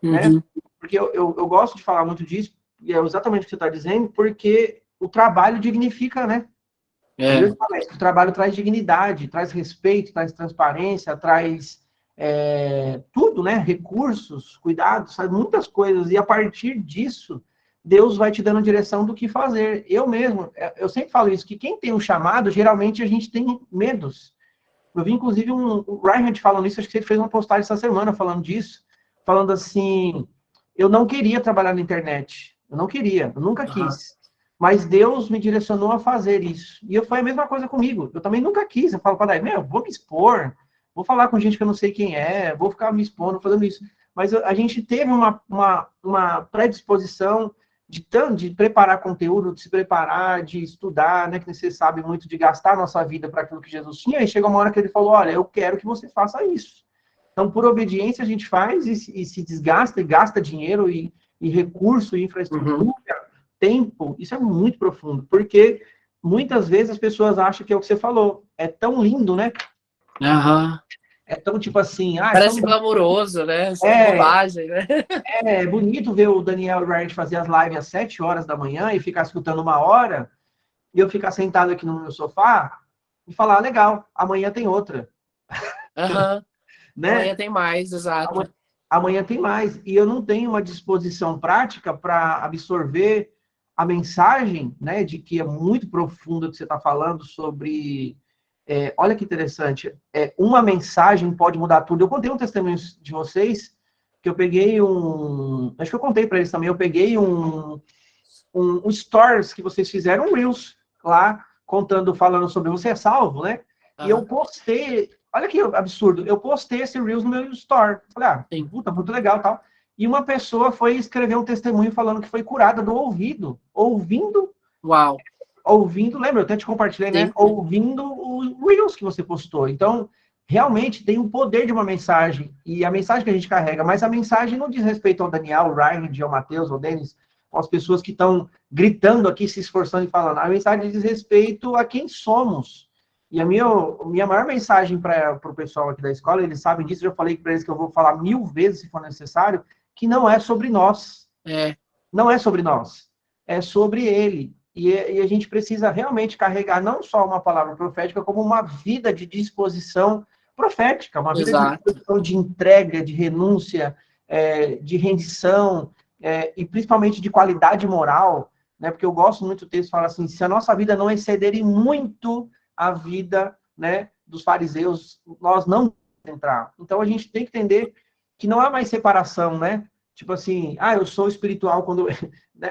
S1: né? Porque eu gosto de falar muito disso, e é exatamente o que você está dizendo, porque o trabalho dignifica, né? O trabalho traz dignidade, traz respeito, traz transparência, traz tudo, né? Recursos, cuidados, sabe? Muitas coisas. E a partir disso, Deus vai te dando direção do que fazer. Eu mesmo, eu sempre falo isso, que quem tem um chamado, geralmente a gente tem medos. Eu vi, inclusive, o Reinhard falando isso, acho que ele fez uma postagem essa semana falando disso, falando assim, eu não queria trabalhar na internet. Eu não queria, eu nunca quis. Mas Deus me direcionou a fazer isso. E foi a mesma coisa comigo. Eu também nunca quis. Eu falo para ele, vou me expor, vou falar com gente que eu não sei quem é, vou ficar me expondo, fazendo isso. Mas a gente teve uma predisposição de preparar conteúdo, de se preparar, de estudar, né, que você sabe muito, de gastar a nossa vida para aquilo que Jesus tinha, e chega uma hora que ele falou, olha, eu quero que você faça isso. Então, por obediência, a gente faz e se desgasta, e gasta dinheiro, e recurso, e infraestrutura, tempo, isso é muito profundo, porque muitas vezes as pessoas acham que é o que você falou, é tão lindo, né? É tão tipo assim...
S2: Parece glamouroso, né? Bobagem, né?
S1: É bonito ver o Daniel Wright fazer as lives às 7 horas da manhã e ficar escutando 1 hora, e eu ficar sentado aqui no meu sofá e falar, legal, amanhã tem outra. Né?
S2: Amanhã tem mais, exato.
S1: Amanhã tem mais. E eu não tenho uma disposição prática para absorver a mensagem, né, de que é muito profunda que você está falando sobre... olha que interessante. Uma mensagem pode mudar tudo. Eu contei um testemunho de vocês, que eu peguei acho que eu contei para eles também, eu peguei um stories que vocês fizeram, um Reels, lá, falando sobre você é salvo, né? E eu postei, olha que absurdo, eu postei esse Reels no meu store. Falei, puta, muito legal e tal. E uma pessoa foi escrever um testemunho falando que foi curada do ouvido, ouvindo, lembra? Eu até te compartilhei, né? Ouvindo os Reels que você postou. Então, realmente tem o poder de uma mensagem, e a mensagem que a gente carrega, mas a mensagem não diz respeito ao Daniel, ao Ryan, ao Matheus, ao Denis, as pessoas que estão gritando aqui, se esforçando e falando. A mensagem diz respeito a quem somos. E a minha maior mensagem para o pessoal aqui da escola, eles sabem disso, eu já falei para eles que eu vou falar 1000 vezes, se for necessário, que não é sobre nós. Não é sobre nós. É sobre ele. E a gente precisa realmente carregar não só uma palavra profética, como uma vida de disposição profética, uma vida
S2: Exato.
S1: de entrega, de renúncia, de rendição, e principalmente de qualidade moral, né? Porque eu gosto muito do texto, fala assim, se a nossa vida não exceder em muito a vida, né, dos fariseus, nós não vamos entrar. Então a gente tem que entender que não há mais separação, né? Tipo assim, eu sou espiritual quando...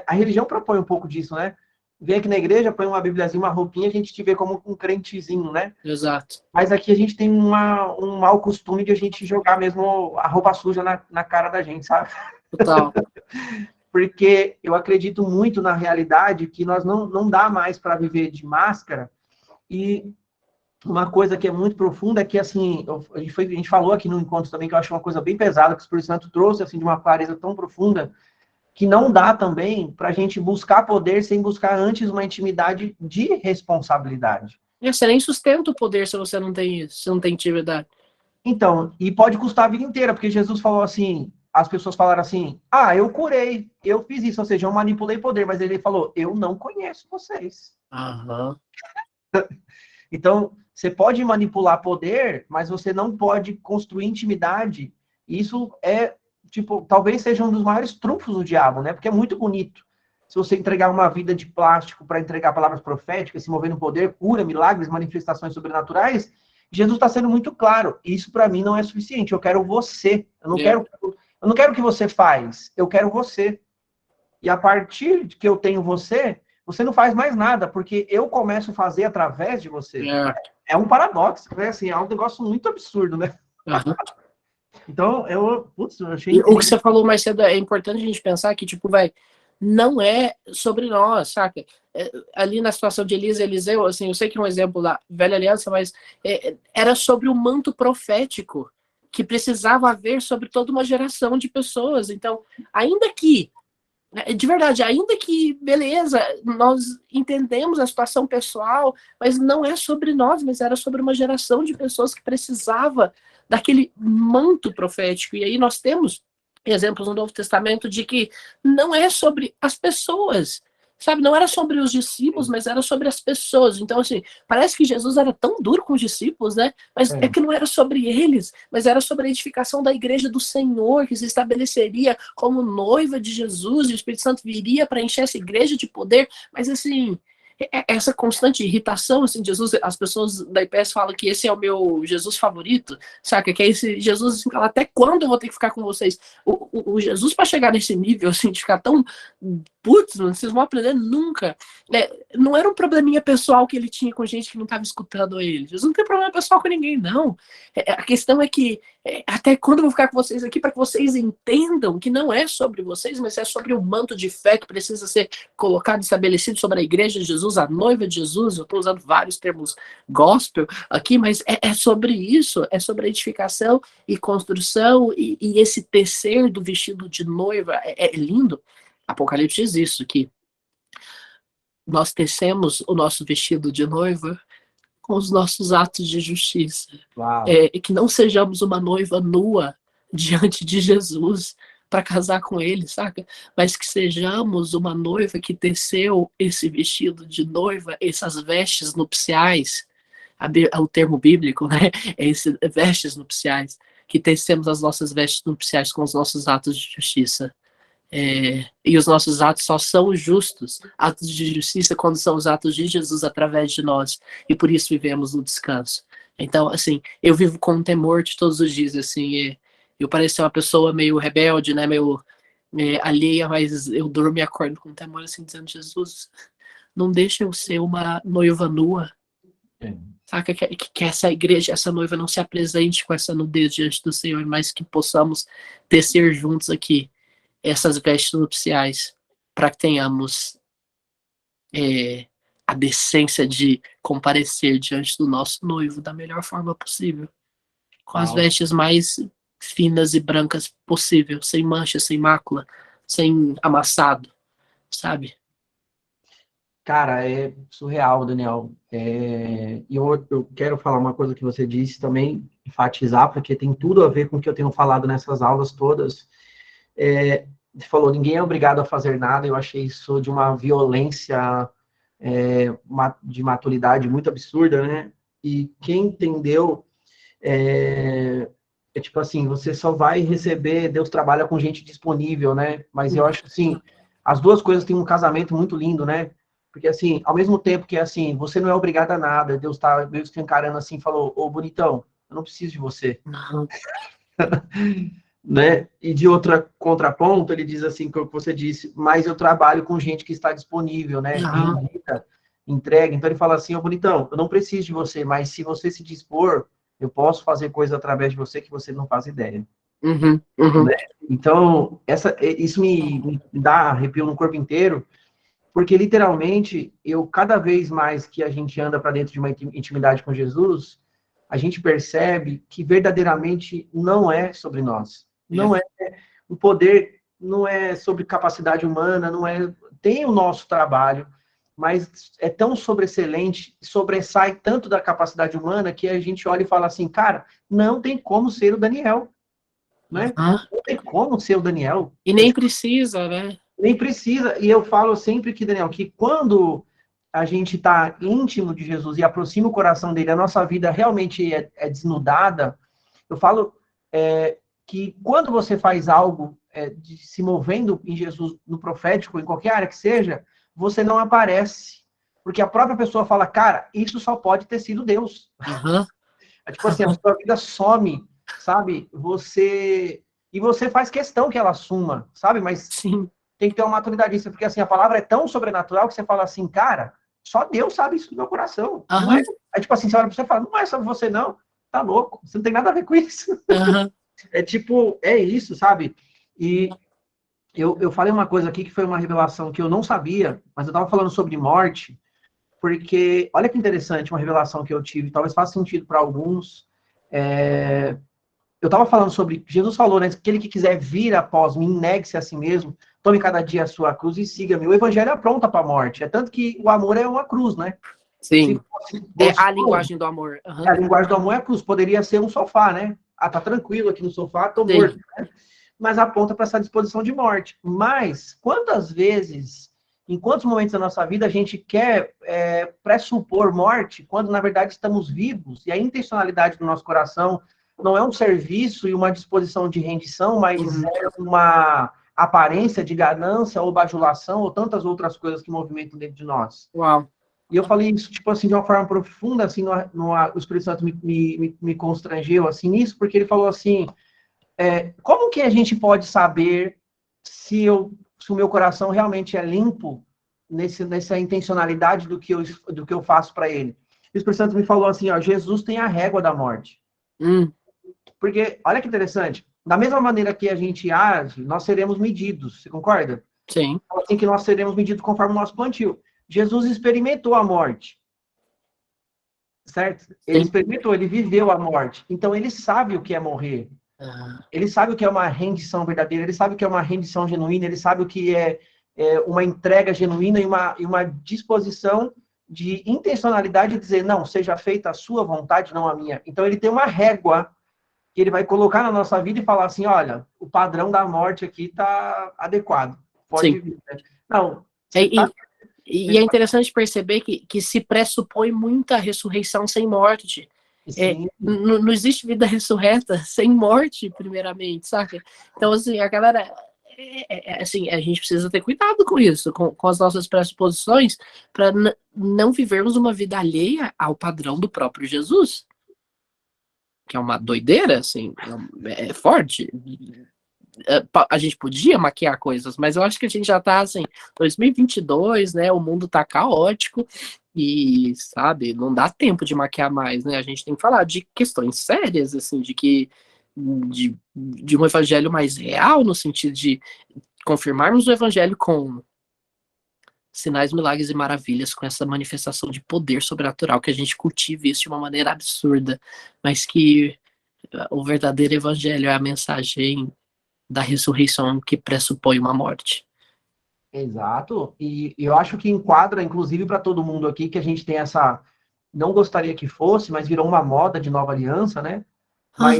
S1: A religião propõe um pouco disso, né? Vem aqui na igreja, põe uma bibliazinha, uma roupinha, a gente te vê como um crentezinho, né?
S2: Exato.
S1: Mas aqui a gente tem um mau costume de a gente jogar mesmo a roupa suja na cara da gente, sabe?
S2: Total.
S1: Porque eu acredito muito na realidade que nós não dá mais para viver de máscara. E uma coisa que é muito profunda é que, assim, a gente falou aqui no encontro também, que eu acho uma coisa bem pesada, que o Espírito Santo trouxe, assim, de uma clareza tão profunda, que não dá também para a gente buscar poder sem buscar antes uma intimidade de responsabilidade.
S2: Você nem sustenta o poder se você não tem isso, se não tem intimidade.
S1: Então, e pode custar a vida inteira, porque Jesus falou assim, as pessoas falaram assim, eu curei, eu fiz isso, ou seja, eu manipulei poder, mas ele falou, eu não conheço vocês.
S2: Aham.
S1: Então, você pode manipular poder, mas você não pode construir intimidade. Isso tipo, talvez seja um dos maiores trunfos do diabo, né? Porque é muito bonito. Se você entregar uma vida de plástico para entregar palavras proféticas, se mover no poder, cura, milagres, manifestações sobrenaturais, Jesus está sendo muito claro. Isso para mim não é suficiente. Eu quero você. Eu não quero o que você faz. Eu quero você. E a partir de que eu tenho você, você não faz mais nada, porque eu começo a fazer através de você. É um paradoxo, né? Assim, é um negócio muito absurdo, né?
S2: Uhum.
S1: Então, eu achei
S2: E
S1: incrível.
S2: o que você falou mais cedo é importante a gente pensar que, tipo, não é sobre nós, saca? Ali na situação de Elisa e Eliseu, assim, eu sei que é um exemplo da velha aliança, mas era sobre o manto profético que precisava haver sobre toda uma geração de pessoas. Então, ainda que, de verdade, ainda que, beleza, nós entendemos a situação pessoal, mas não é sobre nós, mas era sobre uma geração de pessoas que precisava daquele manto profético. E aí nós temos exemplos no Novo Testamento de que não é sobre as pessoas, sabe? Não era sobre os discípulos, mas era sobre as pessoas. Então, assim, parece que Jesus era tão duro com os discípulos, né? Mas é que não era sobre eles, mas era sobre a edificação da igreja do Senhor, que se estabeleceria como noiva de Jesus, e o Espírito Santo viria para encher essa igreja de poder. Mas, assim, essa constante irritação, assim, Jesus, as pessoas da IPS falam que esse é o meu Jesus favorito, saca? Que é esse Jesus, assim, fala, até quando eu vou ter que ficar com vocês? O Jesus, para chegar nesse nível, assim, de ficar tão, putz, vocês vão aprender nunca. Não era um probleminha pessoal que ele tinha com gente que não estava escutando ele. Jesus não tem problema pessoal com ninguém, não. A questão é que, até quando eu vou ficar com vocês aqui, para que vocês entendam que não é sobre vocês, mas é sobre o manto de fé que precisa ser colocado e estabelecido sobre a igreja de Jesus, a noiva de Jesus. Eu estou usando vários termos gospel aqui, mas é sobre isso, é sobre a edificação e construção e esse tecer do vestido de noiva. É lindo. Apocalipse diz isso, que nós tecemos o nosso vestido de noiva com os nossos atos de justiça. E que não sejamos uma noiva nua diante de Jesus para casar com ele, saca? Mas que sejamos uma noiva que teceu esse vestido de noiva, essas vestes nupciais, o termo bíblico, né? É esse, vestes nupciais, que tecemos as nossas vestes nupciais com os nossos atos de justiça. E os nossos atos só são justos, atos de justiça, quando são os atos de Jesus através de nós, e por isso vivemos no descanso. Então, assim, eu vivo com temor de todos os dias, assim, eu pareço ser uma pessoa meio rebelde, né, meio alheia, mas eu durmo e acordo com temor, assim, dizendo, Jesus, não deixa eu ser uma noiva nua, saca? Que essa igreja, essa noiva não se apresente com essa nudez diante do Senhor, mas que possamos tecer juntos aqui essas vestes nupciais, para que tenhamos a decência de comparecer diante do nosso noivo da melhor forma possível, com as vestes mais finas e brancas possível, sem mancha, sem mácula, sem amassado, sabe?
S1: Cara, é surreal, Daniel. E eu quero falar uma coisa que você disse também, enfatizar, porque tem tudo a ver com o que eu tenho falado nessas aulas todas. Você falou, ninguém é obrigado a fazer nada. Eu achei isso de uma violência de maturidade muito absurda, né? E quem entendeu é tipo assim, você só vai receber, Deus trabalha com gente disponível, né? Mas eu acho assim, as duas coisas têm um casamento muito lindo, né? Porque assim, ao mesmo tempo que assim, você não é obrigado a nada, Deus tá meio que encarando assim, falou, ô bonitão, eu não preciso de você,
S2: Aham.
S1: né? E de outra contraponto, ele diz assim, que é o que você disse, mas eu trabalho com gente que está disponível, né?
S2: Aham.
S1: Rendida, entrega. Então ele fala assim, ô bonitão, eu não preciso de você, mas se você se dispor, eu posso fazer coisas através de você que você não faz ideia.
S2: Uhum. Uhum.
S1: Então, isso me dá arrepio no corpo inteiro, porque literalmente, cada vez mais que a gente anda para dentro de uma intimidade com Jesus, a gente percebe que verdadeiramente não é sobre nós. Não é o poder, não é sobre capacidade humana, não é. Tem o nosso trabalho, mas é tão sobreexcelente, sobressai tanto da capacidade humana que a gente olha e fala assim, cara, não tem como ser o Daniel, né?
S2: Aham.
S1: Não tem como ser o Daniel.
S2: E nem precisa, né?
S1: Nem precisa. E eu falo sempre que, Daniel, que quando a gente está íntimo de Jesus e aproxima o coração dele, a nossa vida realmente é desnudada. Eu falo que quando você faz algo de se movendo em Jesus, no profético, em qualquer área que seja, você não aparece. Porque a própria pessoa fala, cara, isso só pode ter sido Deus.
S2: Aham.
S1: É tipo assim, a sua vida some, sabe? E você faz questão que ela suma, sabe? Mas
S2: Sim.
S1: tem que ter uma maturidade disso, porque assim, a palavra é tão sobrenatural que você fala assim, cara, só Deus sabe isso do meu coração. Não
S2: Aham.
S1: é? Aí, tipo assim, você olha pra você e fala, não é sobre você, não. Tá louco, você não tem nada a ver com isso.
S2: Aham.
S1: É tipo, é isso, sabe? E eu falei uma coisa aqui que foi uma revelação que eu não sabia, mas eu tava falando sobre morte, porque, olha que interessante, uma revelação que eu tive, talvez faça sentido para alguns. Eu estava falando sobre, Jesus falou, né? Aquele que quiser vir após mim, negue-se a si mesmo, tome cada dia a sua cruz e siga-me. O evangelho apronta para a morte. É tanto que o amor é uma cruz, né? Se
S2: Sim.
S1: fosse
S2: É a
S1: gostoso,
S2: linguagem do amor.
S1: a
S2: Aham.
S1: linguagem do amor é a cruz. Poderia ser um sofá, né? Ah, tá tranquilo aqui no sofá, tô morto.
S2: Sim.
S1: Né? Mas aponta para essa disposição de morte. Mas, quantas vezes, em quantos momentos da nossa vida a gente quer pressupor morte, quando na verdade estamos vivos, e a intencionalidade do nosso coração não é um serviço e uma disposição de rendição, mas
S2: Uhum.
S1: é uma aparência de ganância ou bajulação ou tantas outras coisas que movimentam dentro de nós.
S2: Uau.
S1: E eu falei isso, tipo assim, de uma forma profunda, assim, o Espírito Santo me constrangeu, assim, nisso, porque ele falou assim, como que a gente pode saber se o meu coração realmente é limpo nessa intencionalidade do que eu faço para ele? O Espírito Santo me falou assim, ó, Jesus tem a régua da morte. Porque, olha que interessante, da mesma maneira que a gente age, nós seremos medidos, você concorda?
S2: Sim.
S1: Assim que nós seremos medidos conforme o nosso plantio. Jesus experimentou a morte, certo? Ele
S2: Sim.
S1: experimentou, ele viveu a morte. Então, ele sabe o que é morrer. Ele sabe o que é uma rendição verdadeira, ele sabe o que é uma rendição genuína, ele sabe o que é uma entrega genuína e uma disposição de intencionalidade de dizer, não, seja feita a sua vontade, não a minha. Então, ele tem uma régua que ele vai colocar na nossa vida e falar assim, olha, o padrão da morte aqui está adequado. Pode
S2: Sim.
S1: vir. Né? Não,
S2: É, e é interessante perceber que se pressupõe muita ressurreição sem morte. Não existe vida ressurreta sem morte, primeiramente, saca? Então, assim, a galera... assim, a gente precisa ter cuidado com isso, com as nossas pressuposições, para não vivermos uma vida alheia ao padrão do próprio Jesus. Que é uma doideira, assim, é forte. A gente podia maquiar coisas, mas eu acho que a gente já tá, assim, 2022, né, o mundo tá caótico e, sabe, não dá tempo de maquiar mais, né, a gente tem que falar de questões sérias, assim, de um evangelho mais real, no sentido de confirmarmos o evangelho com sinais, milagres e maravilhas, com essa manifestação de poder sobrenatural, que a gente cultive isso de uma maneira absurda, mas que o verdadeiro evangelho é a mensagem da ressurreição que pressupõe uma morte.
S1: Exato, e eu acho que enquadra, inclusive, para todo mundo aqui, que a gente tem essa, não gostaria que fosse, mas virou uma moda de nova aliança, né? Mas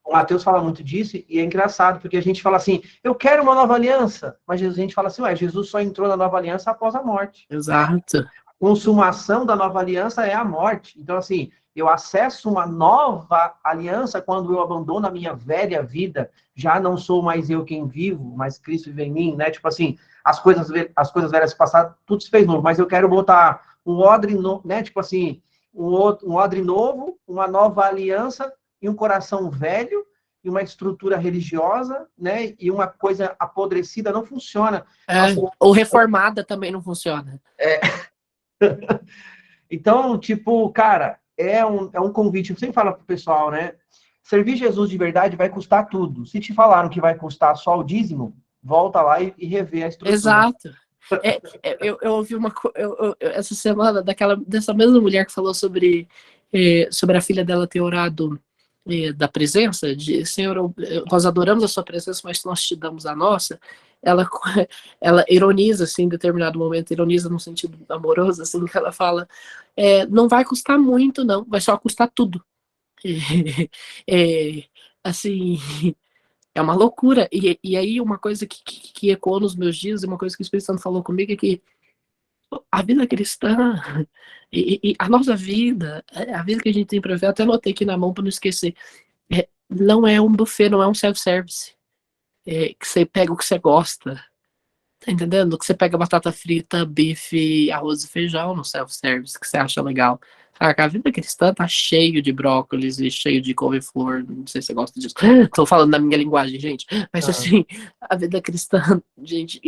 S1: o Mateus fala muito disso, e é engraçado, porque a gente fala assim, eu quero uma nova aliança, mas a gente fala assim, ué, Jesus só entrou na nova aliança após a morte.
S2: Exato.
S1: A consumação da nova aliança é a morte. Então, assim, eu acesso uma nova aliança quando eu abandono a minha velha vida, já não sou mais eu quem vivo, mas Cristo vive em mim, né? Tipo assim, as coisas velhas passadas, tudo se fez novo, mas eu quero botar um odre, né? Tipo assim, um odre novo, uma nova aliança e um coração velho e uma estrutura religiosa, né? E uma coisa apodrecida não funciona.
S2: Ou reformada também não funciona.
S1: Então, tipo, cara, é um convite. Eu sempre falo pro pessoal, né? Servir Jesus de verdade vai custar tudo. Se te falaram que vai custar só o dízimo, volta lá e revê a estrutura.
S2: Exato. Eu ouvi essa semana dessa mesma mulher que falou sobre a filha dela ter orado da presença, de Senhor, nós adoramos a sua presença, mas nós te damos a nossa. Ela, ela ironiza, assim, em determinado momento, ironiza no sentido amoroso, assim, que ela fala, não vai custar muito, não, vai só custar tudo. Assim, é uma loucura. E aí, uma coisa que ecoou nos meus dias, uma coisa que o Espírito Santo falou comigo é que a vida cristã e a nossa vida, a vida que a gente tem para ver, até anotei aqui na mão para não esquecer, não é um buffet, não é um self-service. Que você pega o que você gosta, tá entendendo? Que você pega batata frita, bife, arroz e feijão no self-service, que você acha legal. Saca? A vida cristã tá cheio de brócolis e cheio de couve-flor, não sei se você gosta disso. Tô falando na minha linguagem, gente. Mas assim, a vida cristã, gente,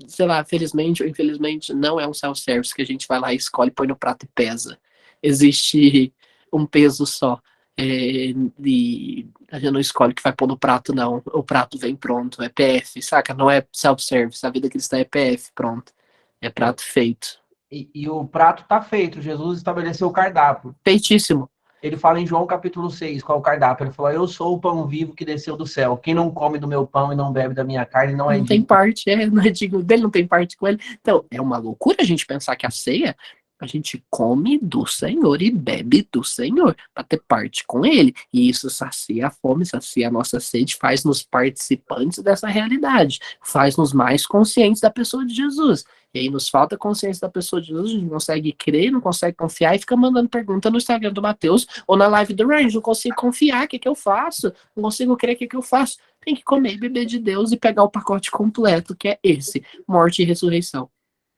S2: sei lá, felizmente ou infelizmente, não é um self-service que a gente vai lá e escolhe, põe no prato e pesa. Existe um peso só. E a gente não escolhe o que vai pôr no prato, não. O prato vem pronto, é PF, saca? Não é self-service. A vida cristã é PF, pronto. É prato feito.
S1: E o prato tá feito. Jesus estabeleceu o cardápio.
S2: Feitíssimo.
S1: Ele fala em João capítulo 6, qual é o cardápio? Ele falou, eu sou o pão vivo que desceu do céu. Quem não come do meu pão e não bebe da minha carne não é
S2: Não tem
S1: digno.
S2: parte, não é digno dele, não tem parte com ele. Então, é uma loucura a gente pensar que a ceia, a gente come do Senhor e bebe do Senhor, para ter parte com ele. E isso sacia a fome, sacia a nossa sede, faz-nos participantes dessa realidade, faz-nos mais conscientes da pessoa de Jesus. E aí nos falta consciência da pessoa de Jesus, a gente não consegue crer, não consegue confiar e fica mandando pergunta no Instagram do Mateus ou na live do Range, não consigo confiar, o que eu faço? Não consigo crer, o que eu faço? Tem que comer e beber de Deus e pegar o pacote completo, que é esse, morte e ressurreição.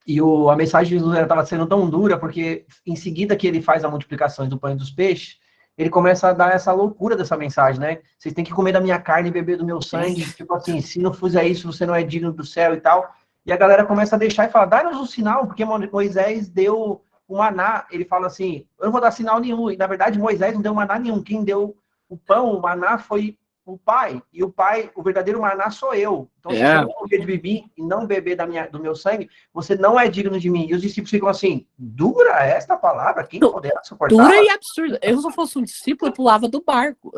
S1: E a mensagem de Jesus estava sendo tão dura, porque em seguida que ele faz a multiplicação do pão e dos peixes, ele começa a dar essa loucura dessa mensagem, né? Vocês têm que comer da minha carne e beber do meu sangue. Tipo assim, se não fizer isso, você não é digno do céu e tal. E a galera começa a deixar e fala, dá-nos um sinal, porque Moisés deu o maná. Ele fala assim, eu não vou dar sinal nenhum. E na verdade, Moisés não deu maná nenhum. Quem deu o pão, o maná, foi o pai. E o pai, o verdadeiro maná sou eu. Então, se você não comer de mim e não beber do meu sangue, você não é digno de mim. E os discípulos ficam assim, dura esta palavra? Quem poderá suportar?
S2: Dura e absurda. Eu, se eu fosse um discípulo, eu pulava do barco.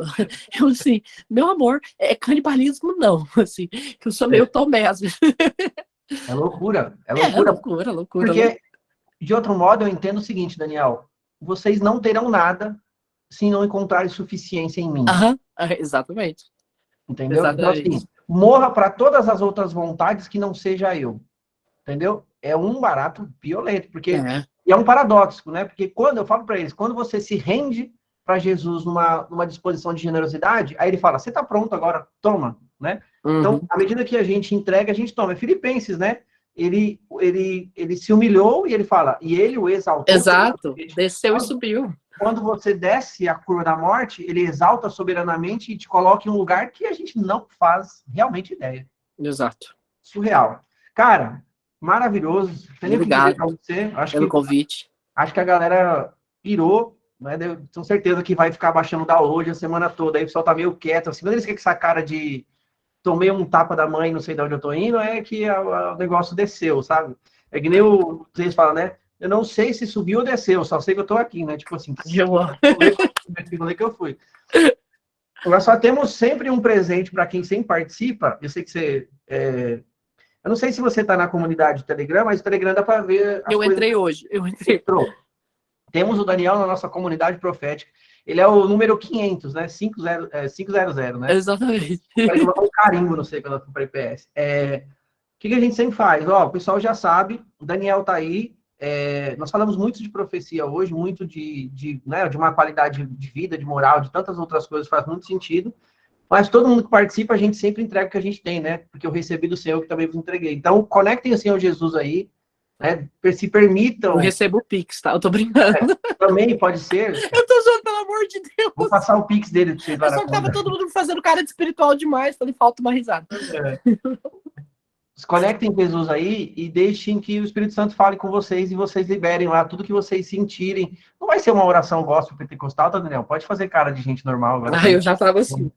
S2: Eu, assim, meu amor, canibalismo não. Assim, eu sou meio Tomé, às vezes.
S1: É loucura.
S2: Loucura.
S1: Porque, de outro modo, eu entendo o seguinte, Daniel. Vocês não terão nada se não encontrarem suficiência em mim.
S2: Exatamente.
S1: Entendeu? Exatamente. Então, assim, morra para todas as outras vontades que não seja eu. Entendeu? É um barato violento, porque é um paradoxo, né? Porque quando eu falo para eles, quando você se rende para Jesus numa disposição de generosidade, aí ele fala, você está pronto agora, toma, né? Então, à medida que a gente entrega, a gente toma. É Filipenses, né? Ele se humilhou e ele fala, e ele o exaltou.
S2: Exato, desceu e subiu.
S1: Quando você desce a curva da morte, ele exalta soberanamente e te coloca em um lugar que a gente não faz realmente ideia.
S2: Exato.
S1: Surreal. Cara, maravilhoso.
S2: Obrigado pelo convite.
S1: Acho que a galera pirou, né? Tenho certeza que vai ficar baixando o download a semana toda. Aí o pessoal tá meio quieto. Assim, quando eles ficam com essa cara de tomei um tapa da mãe, não sei de onde eu tô indo, é que o negócio desceu, sabe? É que nem vocês falam, né? Eu não sei se subiu ou desceu, só sei que eu tô aqui, né? Tipo assim, onde é que eu fui? Nós só temos sempre um presente para quem sempre participa. Eu sei que você... Eu não sei se você tá na comunidade do Telegram, mas o Telegram dá para ver...
S2: Eu entrei hoje.
S1: Temos o Daniel na nossa comunidade profética. Ele é o número 500, né? 500, né?
S2: Exatamente.
S1: Ele botar um carimbo, não sei, quando eu fui para IPS. O que a gente sempre faz? O pessoal já sabe, o Daniel tá aí, nós falamos muito de profecia hoje, muito né, de uma qualidade de vida, de moral, de tantas outras coisas, faz muito sentido, mas todo mundo que participa, a gente sempre entrega o que a gente tem, né? Porque eu recebi do Senhor que também vos entreguei. Então, conectem o Senhor Jesus aí, né? Se permitam.
S2: Eu recebo o Pix, tá? Eu tô brincando.
S1: Também pode ser.
S2: Eu tô zoando, pelo amor de Deus.
S1: Vou passar o Pix dele pra vocês lá
S2: É
S1: na
S2: só que tava
S1: conta.
S2: todo mundo fazendo cara de espiritual demais, falei, falta uma risada.
S1: Se conectem com Jesus aí e deixem que o Espírito Santo fale com vocês e vocês liberem lá tudo que vocês sentirem. Não vai ser uma oração gospel pentecostal, tá, Daniel? Pode fazer cara de gente normal agora.
S2: Eu já tava assim.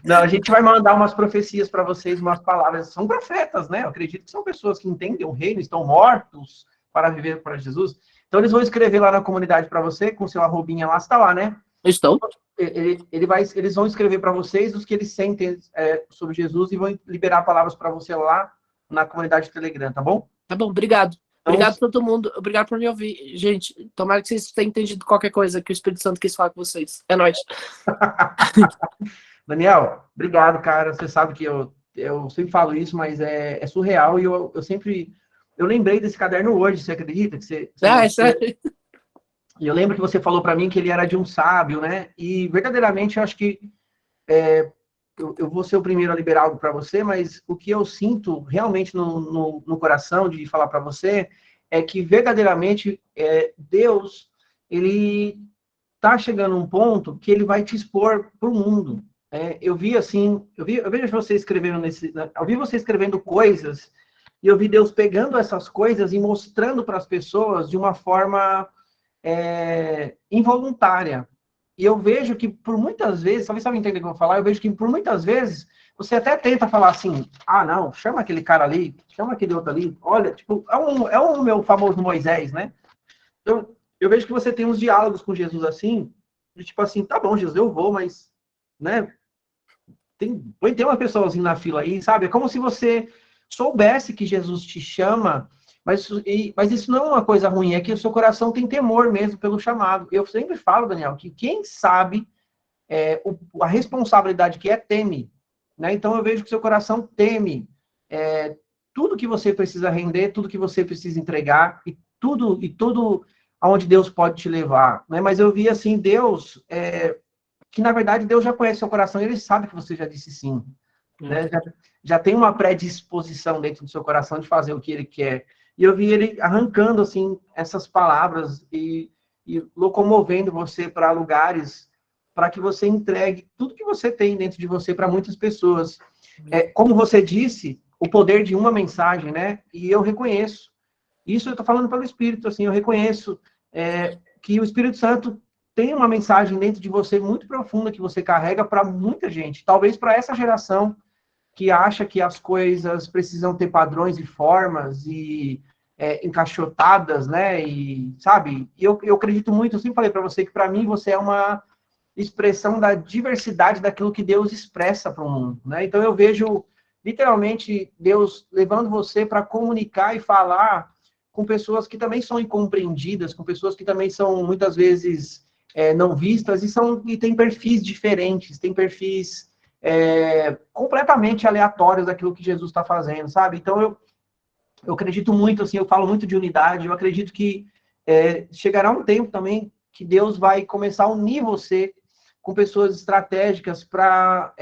S1: Não, a gente vai mandar umas profecias para vocês, umas palavras. São profetas, né? Eu acredito que são pessoas que entendem o reino, estão mortos para viver para Jesus. Então, eles vão escrever lá na comunidade para você, com seu arrobinha lá, está lá, né?
S2: Estou.
S1: Eles vão escrever para vocês os que eles sentem sobre Jesus e vão liberar palavras para você lá na comunidade do Telegram, tá bom?
S2: Tá bom, obrigado.
S1: Então,
S2: Obrigado a todo mundo. Obrigado por me ouvir. Gente, tomara que vocês tenham entendido qualquer coisa que o Espírito Santo quis falar com vocês. É nóis.
S1: Daniel, obrigado, cara. Você sabe que eu sempre falo isso, mas é surreal e eu sempre... Eu lembrei desse caderno hoje, você acredita? Que
S2: É sério.
S1: E eu lembro que você falou para mim que ele era de um sábio, né? E verdadeiramente eu acho que eu vou ser o primeiro a liberar algo para você, mas o que eu sinto realmente no coração de falar para você é que verdadeiramente Deus, ele tá chegando a um ponto que ele vai te expor para o mundo. Eu vi assim, eu vejo você escrevendo eu vi você escrevendo coisas e eu vi Deus pegando essas coisas e mostrando para as pessoas de uma forma involuntária. E eu vejo que por muitas vezes, talvez você não entenda o que eu vou falar, eu vejo que por muitas vezes você até tenta falar assim, não, chama aquele cara ali, chama aquele outro ali, olha, tipo, é um meu famoso Moisés, né? Então, eu vejo que você tem uns diálogos com Jesus assim, de tipo assim, tá bom, Jesus, eu vou, mas, né, tem uma pessoazinha na fila aí, sabe? É como se você soubesse que Jesus te chama, mas isso não é uma coisa ruim, é que o seu coração tem temor mesmo pelo chamado. Eu sempre falo, Daniel, que quem sabe a responsabilidade que teme, né? Então eu vejo que o seu coração teme tudo que você precisa render, tudo que você precisa entregar e tudo aonde Deus pode te levar, né? Mas eu vi assim Deus que na verdade Deus já conhece seu coração e ele sabe que você já disse sim, né? Já tem uma predisposição dentro do seu coração de fazer o que ele quer. E eu vi ele arrancando, assim, essas palavras e locomovendo você para lugares para que você entregue tudo que você tem dentro de você para muitas pessoas. Como você disse, o poder de uma mensagem, né? E eu reconheço. Isso eu estou falando pelo Espírito, assim, eu reconheço que o Espírito Santo tem uma mensagem dentro de você muito profunda que você carrega para muita gente. Talvez para essa geração que acha que as coisas precisam ter padrões e formas e encaixotadas, né? E, sabe? Eu acredito muito, eu sempre falei para você que, para mim, você é uma expressão da diversidade daquilo que Deus expressa para o mundo, né? Então, eu vejo, literalmente, Deus levando você para comunicar e falar com pessoas que também são incompreendidas, com pessoas que também são, muitas vezes, não vistas e têm perfis diferentes, têm perfis completamente aleatórios daquilo que Jesus está fazendo, sabe? Então, eu acredito muito, assim, eu falo muito de unidade, eu acredito que chegará um tempo também que Deus vai começar a unir você com pessoas estratégicas para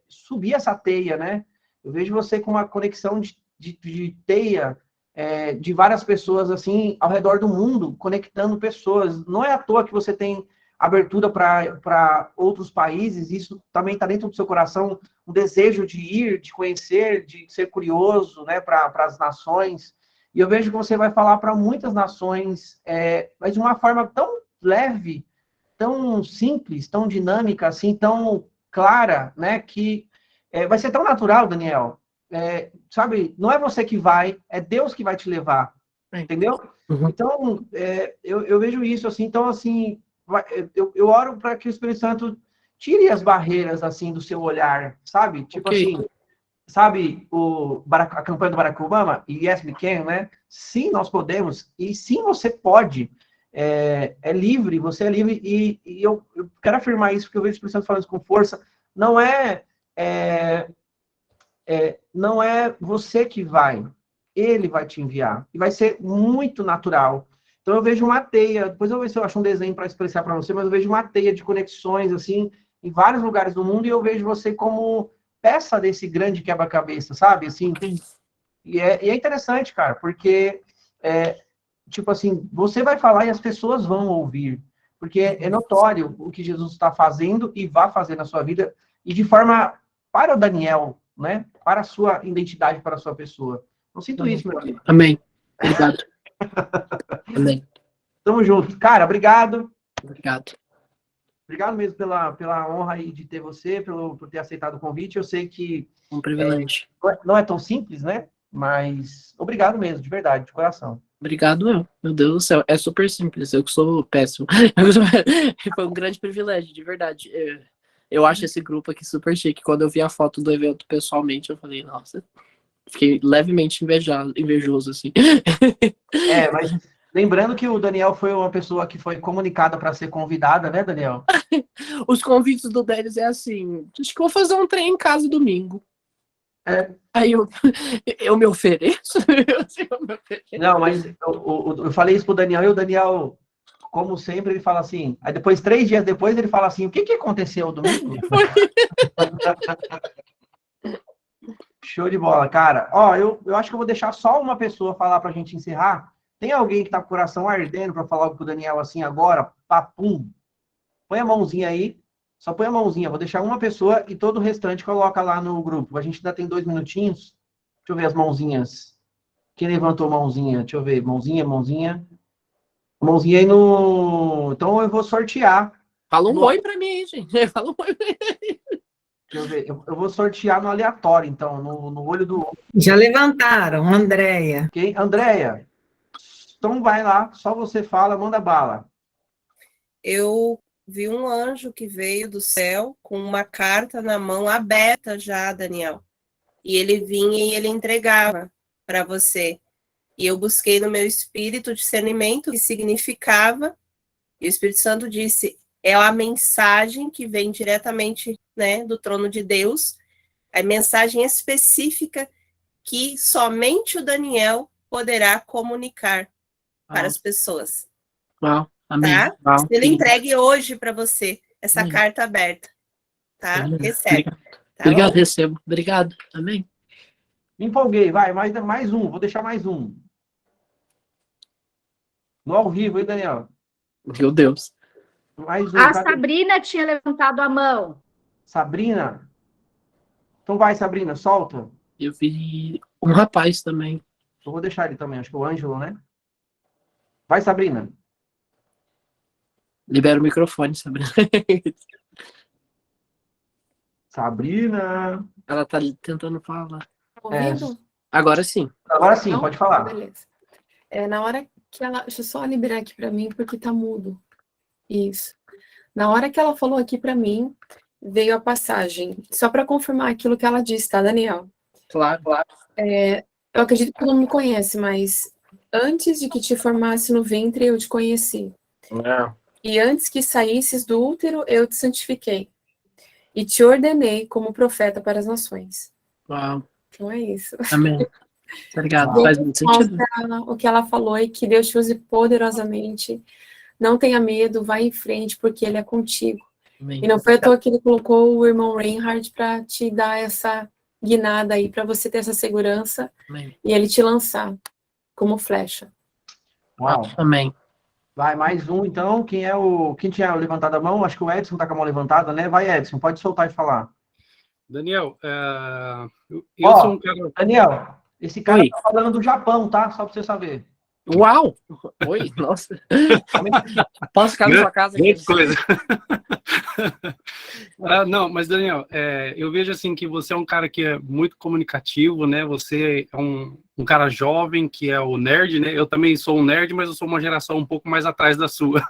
S1: subir essa teia, né? Eu vejo você com uma conexão de teia de várias pessoas, assim, ao redor do mundo, conectando pessoas. Não é à toa que você tem abertura para outros países, isso também está dentro do seu coração, um desejo de ir, de conhecer, de ser curioso, né, para as nações. E eu vejo que você vai falar para muitas nações, mas de uma forma tão leve, tão simples, tão dinâmica, assim, tão clara, né, que vai ser tão natural, Daniel. Sabe, não é você que vai, é Deus que vai te levar, entendeu?
S2: Uhum.
S1: Então, eu vejo isso, assim, então, assim, eu oro para que o Espírito Santo tire as barreiras, assim, do seu olhar, sabe? Tipo assim, sabe a campanha do Barack Obama? Yes, we can, né? Sim, nós podemos, e sim, você pode. Livre, você é livre, e eu quero afirmar isso, porque eu vejo o Espírito Santo falando isso com força. Não não é você que vai, ele vai te enviar, e vai ser muito natural. Então eu vejo uma teia, depois eu vou ver se eu acho um desenho para expressar para você, mas eu vejo uma teia de conexões, assim, em vários lugares do mundo, e eu vejo você como peça desse grande quebra-cabeça, sabe? Assim, e é interessante, cara, porque, tipo assim, você vai falar e as pessoas vão ouvir, porque é notório o que Jesus está fazendo e vai fazer na sua vida, e de forma para o Daniel, né? Para a sua identidade, para a sua pessoa. Eu sinto isso, meu amigo.
S2: Amém. Obrigado. Amém.
S1: Tamo junto. Cara, obrigado.
S2: Obrigado.
S1: Obrigado mesmo pela honra aí de ter você, por ter aceitado o convite. Eu sei que
S2: Um privilégio.
S1: não é tão simples, né? Mas obrigado mesmo, de verdade, de coração.
S2: Obrigado, meu Deus do céu. É super simples, eu que sou péssimo. Foi um grande privilégio, de verdade. Eu acho esse grupo aqui super chique. Quando eu vi a foto do evento pessoalmente, eu falei, nossa, fiquei levemente invejoso, assim.
S1: Mas lembrando que o Daniel foi uma pessoa que foi comunicada para ser convidada, né, Daniel?
S2: Os convites do Denis é assim, acho que eu vou fazer um trem em casa domingo. Aí eu me ofereço?
S1: Não, mas eu falei isso pro Daniel, e o Daniel, como sempre, ele fala assim, aí depois, 3 dias depois, ele fala assim, o que aconteceu domingo? Show de bola, cara. Ó, eu acho que eu vou deixar só uma pessoa falar pra gente encerrar. Tem alguém que tá com o coração ardendo para falar pro Daniel assim agora? Papum. Põe a mãozinha aí. Só põe a mãozinha. Vou deixar uma pessoa e todo o restante coloca lá no grupo. A gente ainda tem 2 minutinhos. Deixa eu ver as mãozinhas. Quem levantou mãozinha? Deixa eu ver. Mãozinha. Mãozinha aí no... Então eu vou sortear.
S2: Fala um oi pra mim aí, gente. Fala um oi pra mim.
S1: Deixa eu ver. Eu vou sortear no aleatório, então, no olho do...
S4: Já levantaram, Andréia.
S1: Ok? Andréia, então vai lá. Só você fala, manda bala.
S5: Eu vi um anjo que veio do céu com uma carta na mão aberta já, Daniel. E ele vinha e ele entregava para você. E eu busquei no meu espírito discernimento o que significava. E o Espírito Santo disse, é a mensagem que vem diretamente, né, do trono de Deus, a mensagem específica que somente o Daniel poderá comunicar para as pessoas.
S2: Uau, amém.
S5: Tá?
S2: Uau,
S5: Ele entregue hoje para você essa carta aberta. Tá? Recebe.
S2: Obrigado.
S5: Tá,
S2: Obrigado, recebo. Obrigado. Amém.
S1: Me empolguei, vai, mais um, vou deixar mais um. No ao vivo, hein, Daniel?
S2: Meu Deus.
S1: Mais um.
S6: A
S1: Cadê?
S6: Sabrina tinha levantado a mão.
S1: Sabrina? Então vai, Sabrina, solta.
S2: Eu vi um rapaz também.
S1: Eu vou deixar ele também, acho que é o Ângelo, né? Vai, Sabrina.
S2: Libera o microfone, Sabrina.
S1: Sabrina.
S2: Ela tá tentando falar.
S7: Ouvindo?
S2: Agora sim.
S1: Agora sim,
S7: Não?
S1: pode falar.
S7: Beleza. Na hora que ela... Deixa eu só liberar aqui pra mim, porque tá mudo. Isso. Na hora que ela falou aqui pra mim, veio a passagem. Só pra confirmar aquilo que ela disse, tá, Daniel?
S2: Claro, claro.
S7: Eu acredito que todo mundo me conhece, mas antes de que te formasse no ventre, eu te conheci. E antes que saísses do útero, eu te santifiquei. E te ordenei como profeta para as nações.
S2: Uau.
S7: Então é isso.
S2: Amém. Obrigado.
S1: Uau.
S2: Faz muito sentido.
S7: O que ela falou é que Deus te use poderosamente. Não tenha medo, vai em frente, porque Ele é contigo.
S2: Amém.
S7: E não foi à toa que Ele colocou o irmão Reinhard para te dar essa guinada aí, para você ter essa segurança.
S2: Amém.
S7: E Ele te lançar como flecha.
S1: Uau.
S2: Amém.
S1: Vai, mais um, então. Quem tinha levantado a mão? Acho que o Edson tá com a mão levantada, né? Vai, Edson, pode soltar e falar.
S8: Daniel, eu sou um cara...
S1: Daniel, esse cara
S2: Oi.
S1: tá falando do Japão, tá? Só pra você saber.
S2: Uau! Oi, nossa. Posso ficar na sua casa aqui?
S8: Grande coisa. Não, mas Daniel, eu vejo assim que você é um cara que é muito comunicativo, né? Você é um cara jovem que é o nerd, né? Eu também sou um nerd, mas eu sou uma geração um pouco mais atrás da sua.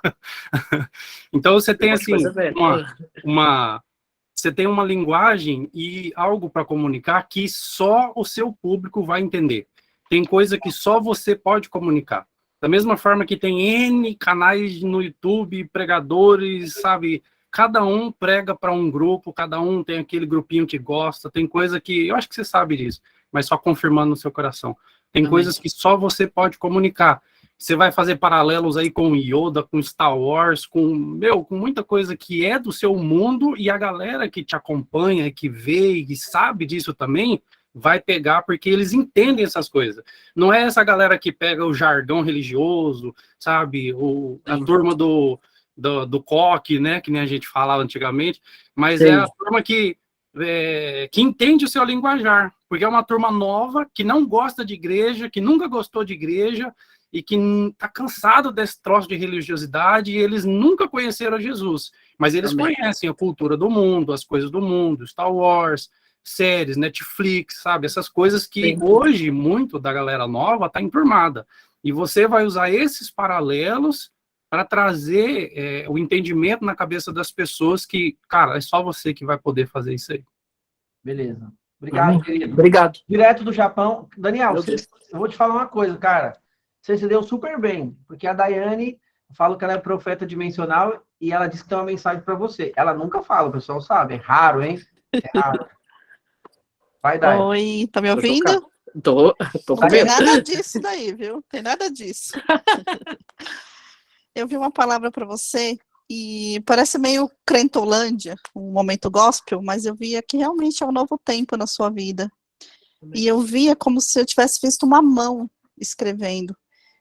S8: Então você tem assim você tem uma linguagem e algo para comunicar que só o seu público vai entender. Tem coisa que só você pode comunicar. Da mesma forma que tem N canais no YouTube, pregadores, sabe? Cada um prega para um grupo, cada um tem aquele grupinho que gosta. Tem coisa que, eu acho que você sabe disso, mas só confirmando no seu coração. Tem coisas que só você pode comunicar. Você vai fazer paralelos aí com Yoda, com Star Wars, com muita coisa que é do seu mundo, e a galera que te acompanha, que vê e sabe disso também, vai pegar porque eles entendem essas coisas. Não é essa galera que pega o jargão religioso, sabe? A turma do coque, né? Que nem a gente falava antigamente, mas é a turma que entende o seu linguajar, porque é uma turma nova, que não gosta de igreja, que nunca gostou de igreja, e que está cansado desse troço de religiosidade, e eles nunca conheceram Jesus, mas eles conhecem a cultura do mundo, as coisas do mundo, Star Wars, séries, Netflix, sabe? Essas coisas que hoje, muito da galera nova está enturmada. E você vai usar esses paralelos para trazer o entendimento na cabeça das pessoas que, cara, é só você que vai poder fazer isso aí.
S1: Beleza. Obrigado, querido.
S2: Obrigado.
S1: Direto do Japão. Daniel, eu vou te falar uma coisa, cara. Você se deu super bem, porque a Daiane, eu falo que ela é profeta dimensional e ela disse que tem uma mensagem para você. Ela nunca fala, o pessoal sabe. É raro, hein? É raro. Vai, Daiane.
S9: Oi, tá me ouvindo?
S2: Tô
S9: Não
S2: com
S9: tem
S2: medo.
S9: nada disso daí, viu? Tem nada disso. Eu vi uma palavra para você e parece meio Crentolândia, um momento gospel, mas eu via que realmente é um novo tempo na sua vida. E eu via como se eu tivesse visto uma mão escrevendo.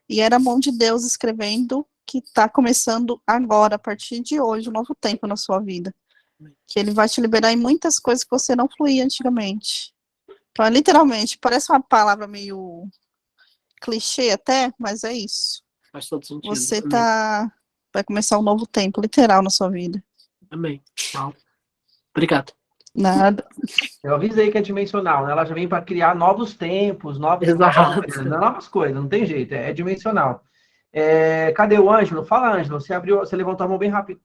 S9: E era a mão de Deus escrevendo que está começando agora, a partir de hoje, um novo tempo na sua vida. Que ele vai te liberar em muitas coisas que você não fluía antigamente. Então, literalmente, parece uma palavra meio clichê até, mas é isso.
S2: Faz todo sentido.
S9: Você vai começar um novo tempo, literal, na sua vida.
S2: Amém. Obrigado.
S9: Nada.
S1: Eu avisei que é dimensional, né? Ela já vem para criar novos tempos, novas coisas, não tem jeito, é dimensional. Cadê o Ângelo? Fala, Ângelo, você levantou a mão bem rápido,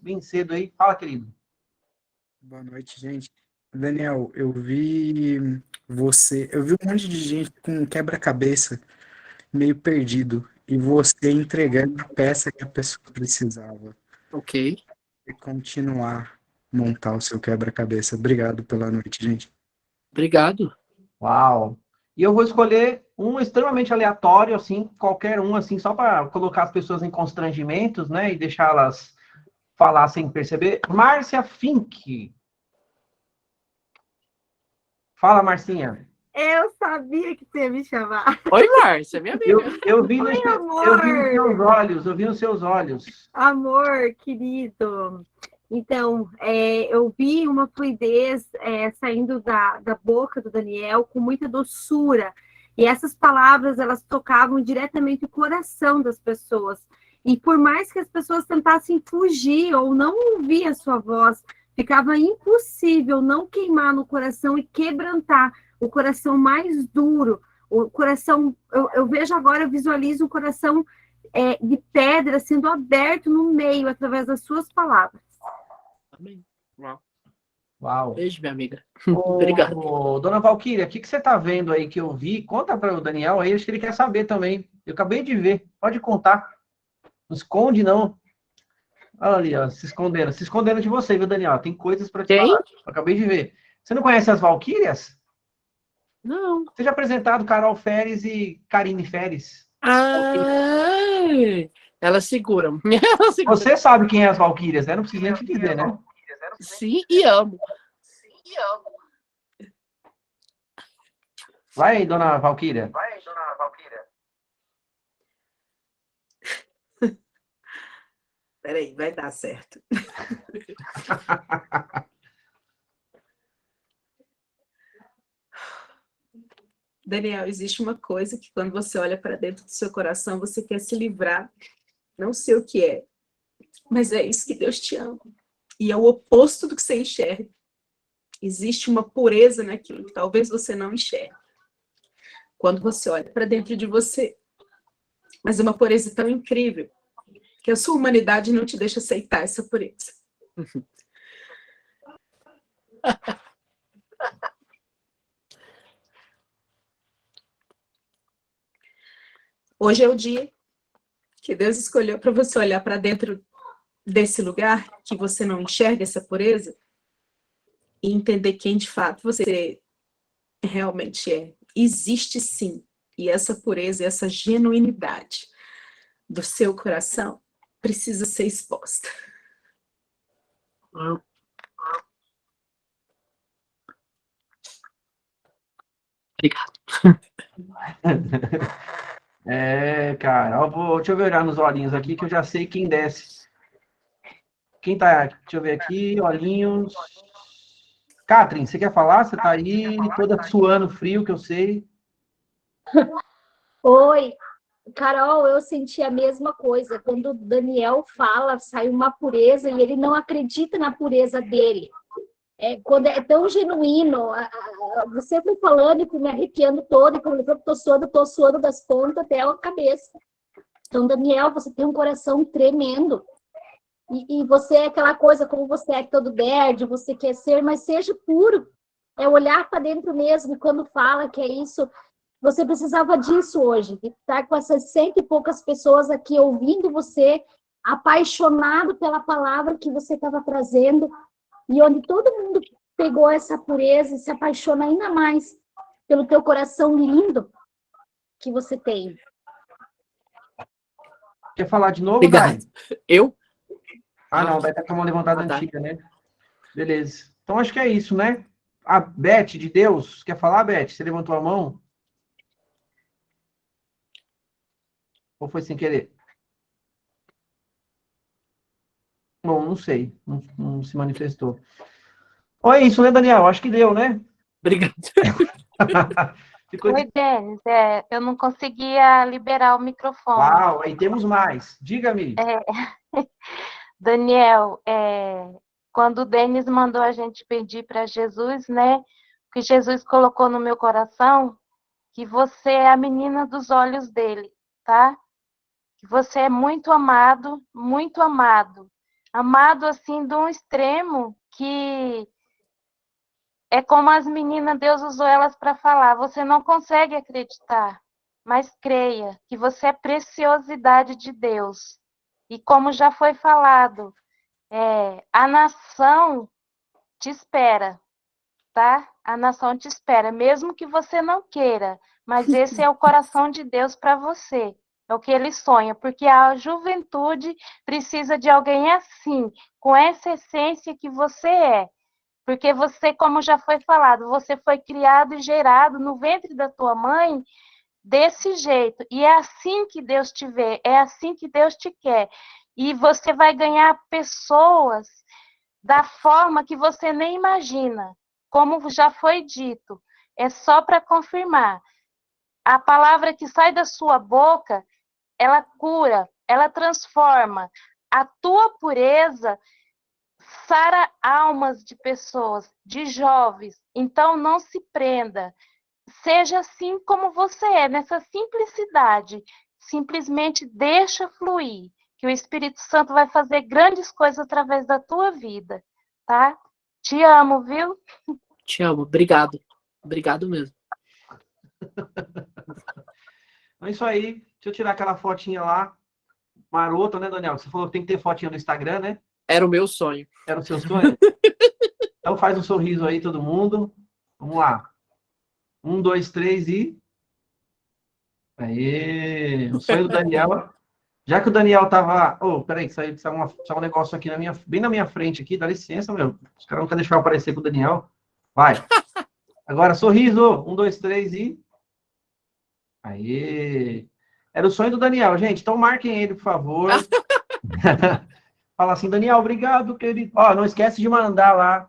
S1: bem cedo aí. Fala, querido.
S10: Boa noite, gente. Daniel, eu vi um monte de gente com quebra-cabeça meio perdido e você entregando a peça que a pessoa precisava.
S2: Ok.
S10: E continuar a montar o seu quebra-cabeça. Obrigado pela noite, gente.
S2: Obrigado.
S1: Uau! E eu vou escolher um extremamente aleatório, assim, qualquer um, assim, só para colocar as pessoas em constrangimentos, né, e deixá-las falar sem perceber. Márcia Fink. Fala, Marcinha.
S11: Eu sabia que você ia me chamar.
S2: Oi, Márcia, minha amiga.
S1: Eu vi
S11: Oi, amor.
S1: eu vi nos seus olhos.
S11: Amor, querido. Então, eu vi uma fluidez saindo da boca do Daniel com muita doçura. E essas palavras, elas tocavam diretamente o coração das pessoas. E por mais que as pessoas tentassem fugir ou não ouvir a sua voz, ficava impossível não queimar no coração e quebrantar o coração mais duro. O coração, eu vejo agora, eu visualizo um coração de pedra sendo aberto no meio através das suas palavras.
S2: Amém.
S1: Uau.
S2: Beijo, minha amiga. Obrigado.
S1: Dona Valquíria, o que você está vendo aí que eu vi? Conta para o Daniel aí, acho que ele quer saber também. Eu acabei de ver, pode contar. Não esconde, não. Olha ali, ó, se escondendo de você, viu, Daniel? Tem coisas para te falar. Eu acabei de ver. Você não conhece as Valquírias?
S2: Não.
S1: Seja apresentado Carol Feres e Karine Feres.
S2: Elas seguram.
S1: Você sabe quem é as Valquírias, né? Não precisa nem te dizer, né?
S2: Sim, e amo.
S1: Vai, dona Valquíria.
S4: Peraí, vai dar certo. Daniel, existe uma coisa que quando você olha para dentro do seu coração, você quer se livrar. Não sei o que é, mas é isso que Deus te ama. E é o oposto do que você enxerga. Existe uma pureza naquilo que talvez você não enxergue. Quando você olha para dentro de você. Mas é uma pureza tão incrível que a sua humanidade não te deixa aceitar essa pureza. Hoje é o dia que Deus escolheu para você olhar para dentro desse lugar que você não enxerga essa pureza e entender quem de fato você realmente é. Existe sim. E essa pureza, essa genuinidade do seu coração precisa ser exposta.
S2: Obrigado.
S1: Cara, deixa eu ver olhar nos olhinhos aqui, que eu já sei quem desce. Quem tá? Deixa eu ver aqui, olhinhos. Catherine, você quer falar? Você tá aí toda suando frio, que eu sei.
S6: Oi, Carol, eu senti a mesma coisa. Quando o Daniel fala, sai uma pureza e ele não acredita na pureza dele. Quando é tão genuíno, você foi falando e me arrepiando todo, e quando eu tô suando das pontas até a cabeça. Então, Daniel, você tem um coração tremendo. E você é aquela coisa, como você é todo nerd, você quer ser, mas seja puro. É olhar para dentro mesmo, e quando fala que é isso, você precisava disso hoje, de estar com essas 100 e poucas pessoas aqui ouvindo você, apaixonado pela palavra que você estava trazendo, e onde todo mundo pegou essa pureza e se apaixona ainda mais pelo teu coração lindo que você tem.
S1: Quer falar de novo,
S2: Obrigado.
S1: Dai?
S2: Eu?
S1: Não, vai estar com a mão levantada
S2: Tá.
S1: antiga, né? Beleza. Então, acho que é isso, né? A Beth, de Deus, quer falar, Beth? Você levantou a mão? Ou foi sem querer? Bom, não sei. Não se manifestou. Ou é isso, né, Daniel? Acho que deu, né?
S2: Obrigado.
S1: Ficou de...
S12: Oi, Denis, eu não conseguia liberar o microfone.
S1: Uau, aí temos mais. Diga-me.
S12: Daniel, quando o Denis mandou a gente pedir para Jesus, né, que Jesus colocou no meu coração, que você é a menina dos olhos dele, tá? Que você é muito amado, amado assim de um extremo que é como as meninas, Deus usou elas para falar, você não consegue acreditar, mas creia que você é preciosidade de Deus. E como já foi falado, a nação te espera, tá? A nação te espera, mesmo que você não queira, mas esse é o coração de Deus para você. É o que ele sonha, porque a juventude precisa de alguém assim, com essa essência que você é. Porque você, como já foi falado, você foi criado e gerado no ventre da tua mãe desse jeito. E é assim que Deus te vê, é assim que Deus te quer. E você vai ganhar pessoas da forma que você nem imagina. Como já foi dito, é só para confirmar. A palavra que sai da sua boca, ela cura, ela transforma. A tua pureza sara almas de pessoas, de jovens. Então, não se prenda. Seja assim como você é, nessa simplicidade. Simplesmente deixa fluir, que o Espírito Santo vai fazer grandes coisas através da tua vida, tá? Te amo, viu?
S2: Te amo. Obrigado. Obrigado mesmo.
S1: É isso aí. Deixa eu tirar aquela fotinha lá. Marota, né, Daniel? Você falou que tem que ter fotinha no Instagram, né?
S2: Era o meu sonho.
S1: Era o seu sonho? Então faz um sorriso aí, todo mundo. Vamos lá. 1, 2, 3 e... Aê! O sonho do Daniel. Já que o Daniel tava... Peraí, saiu um negócio aqui bem na minha frente aqui. Dá licença, meu. Os caras não querem deixar eu aparecer com o Daniel. Vai. Agora, sorriso. 1, 2, 3 e... Aê! Era o sonho do Daniel, gente. Então marquem ele, por favor. Fala assim, Daniel, obrigado, querido. Não esquece de mandar lá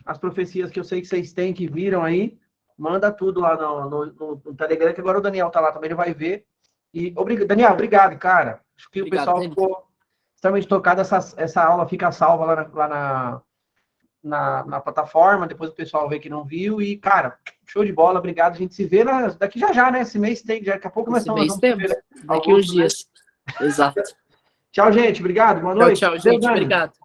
S1: as profecias que eu sei que vocês têm, que viram aí. Manda tudo lá no Telegram, que agora o Daniel tá lá também, ele vai ver. E Daniel, obrigado, cara. Acho que
S2: Obrigado,
S1: o pessoal ficou extremamente tocado. Essa aula fica salva lá na plataforma, depois o pessoal vê que não viu. E, cara, show de bola, obrigado. A gente se vê daqui já, né? Esse mês tem, daqui a pouco nós vamos
S2: temos.
S1: ver, né?
S2: Daqui uns dias. Exato.
S1: Tchau, gente. Obrigado. Boa noite.
S2: Tchau, gente. Obrigado.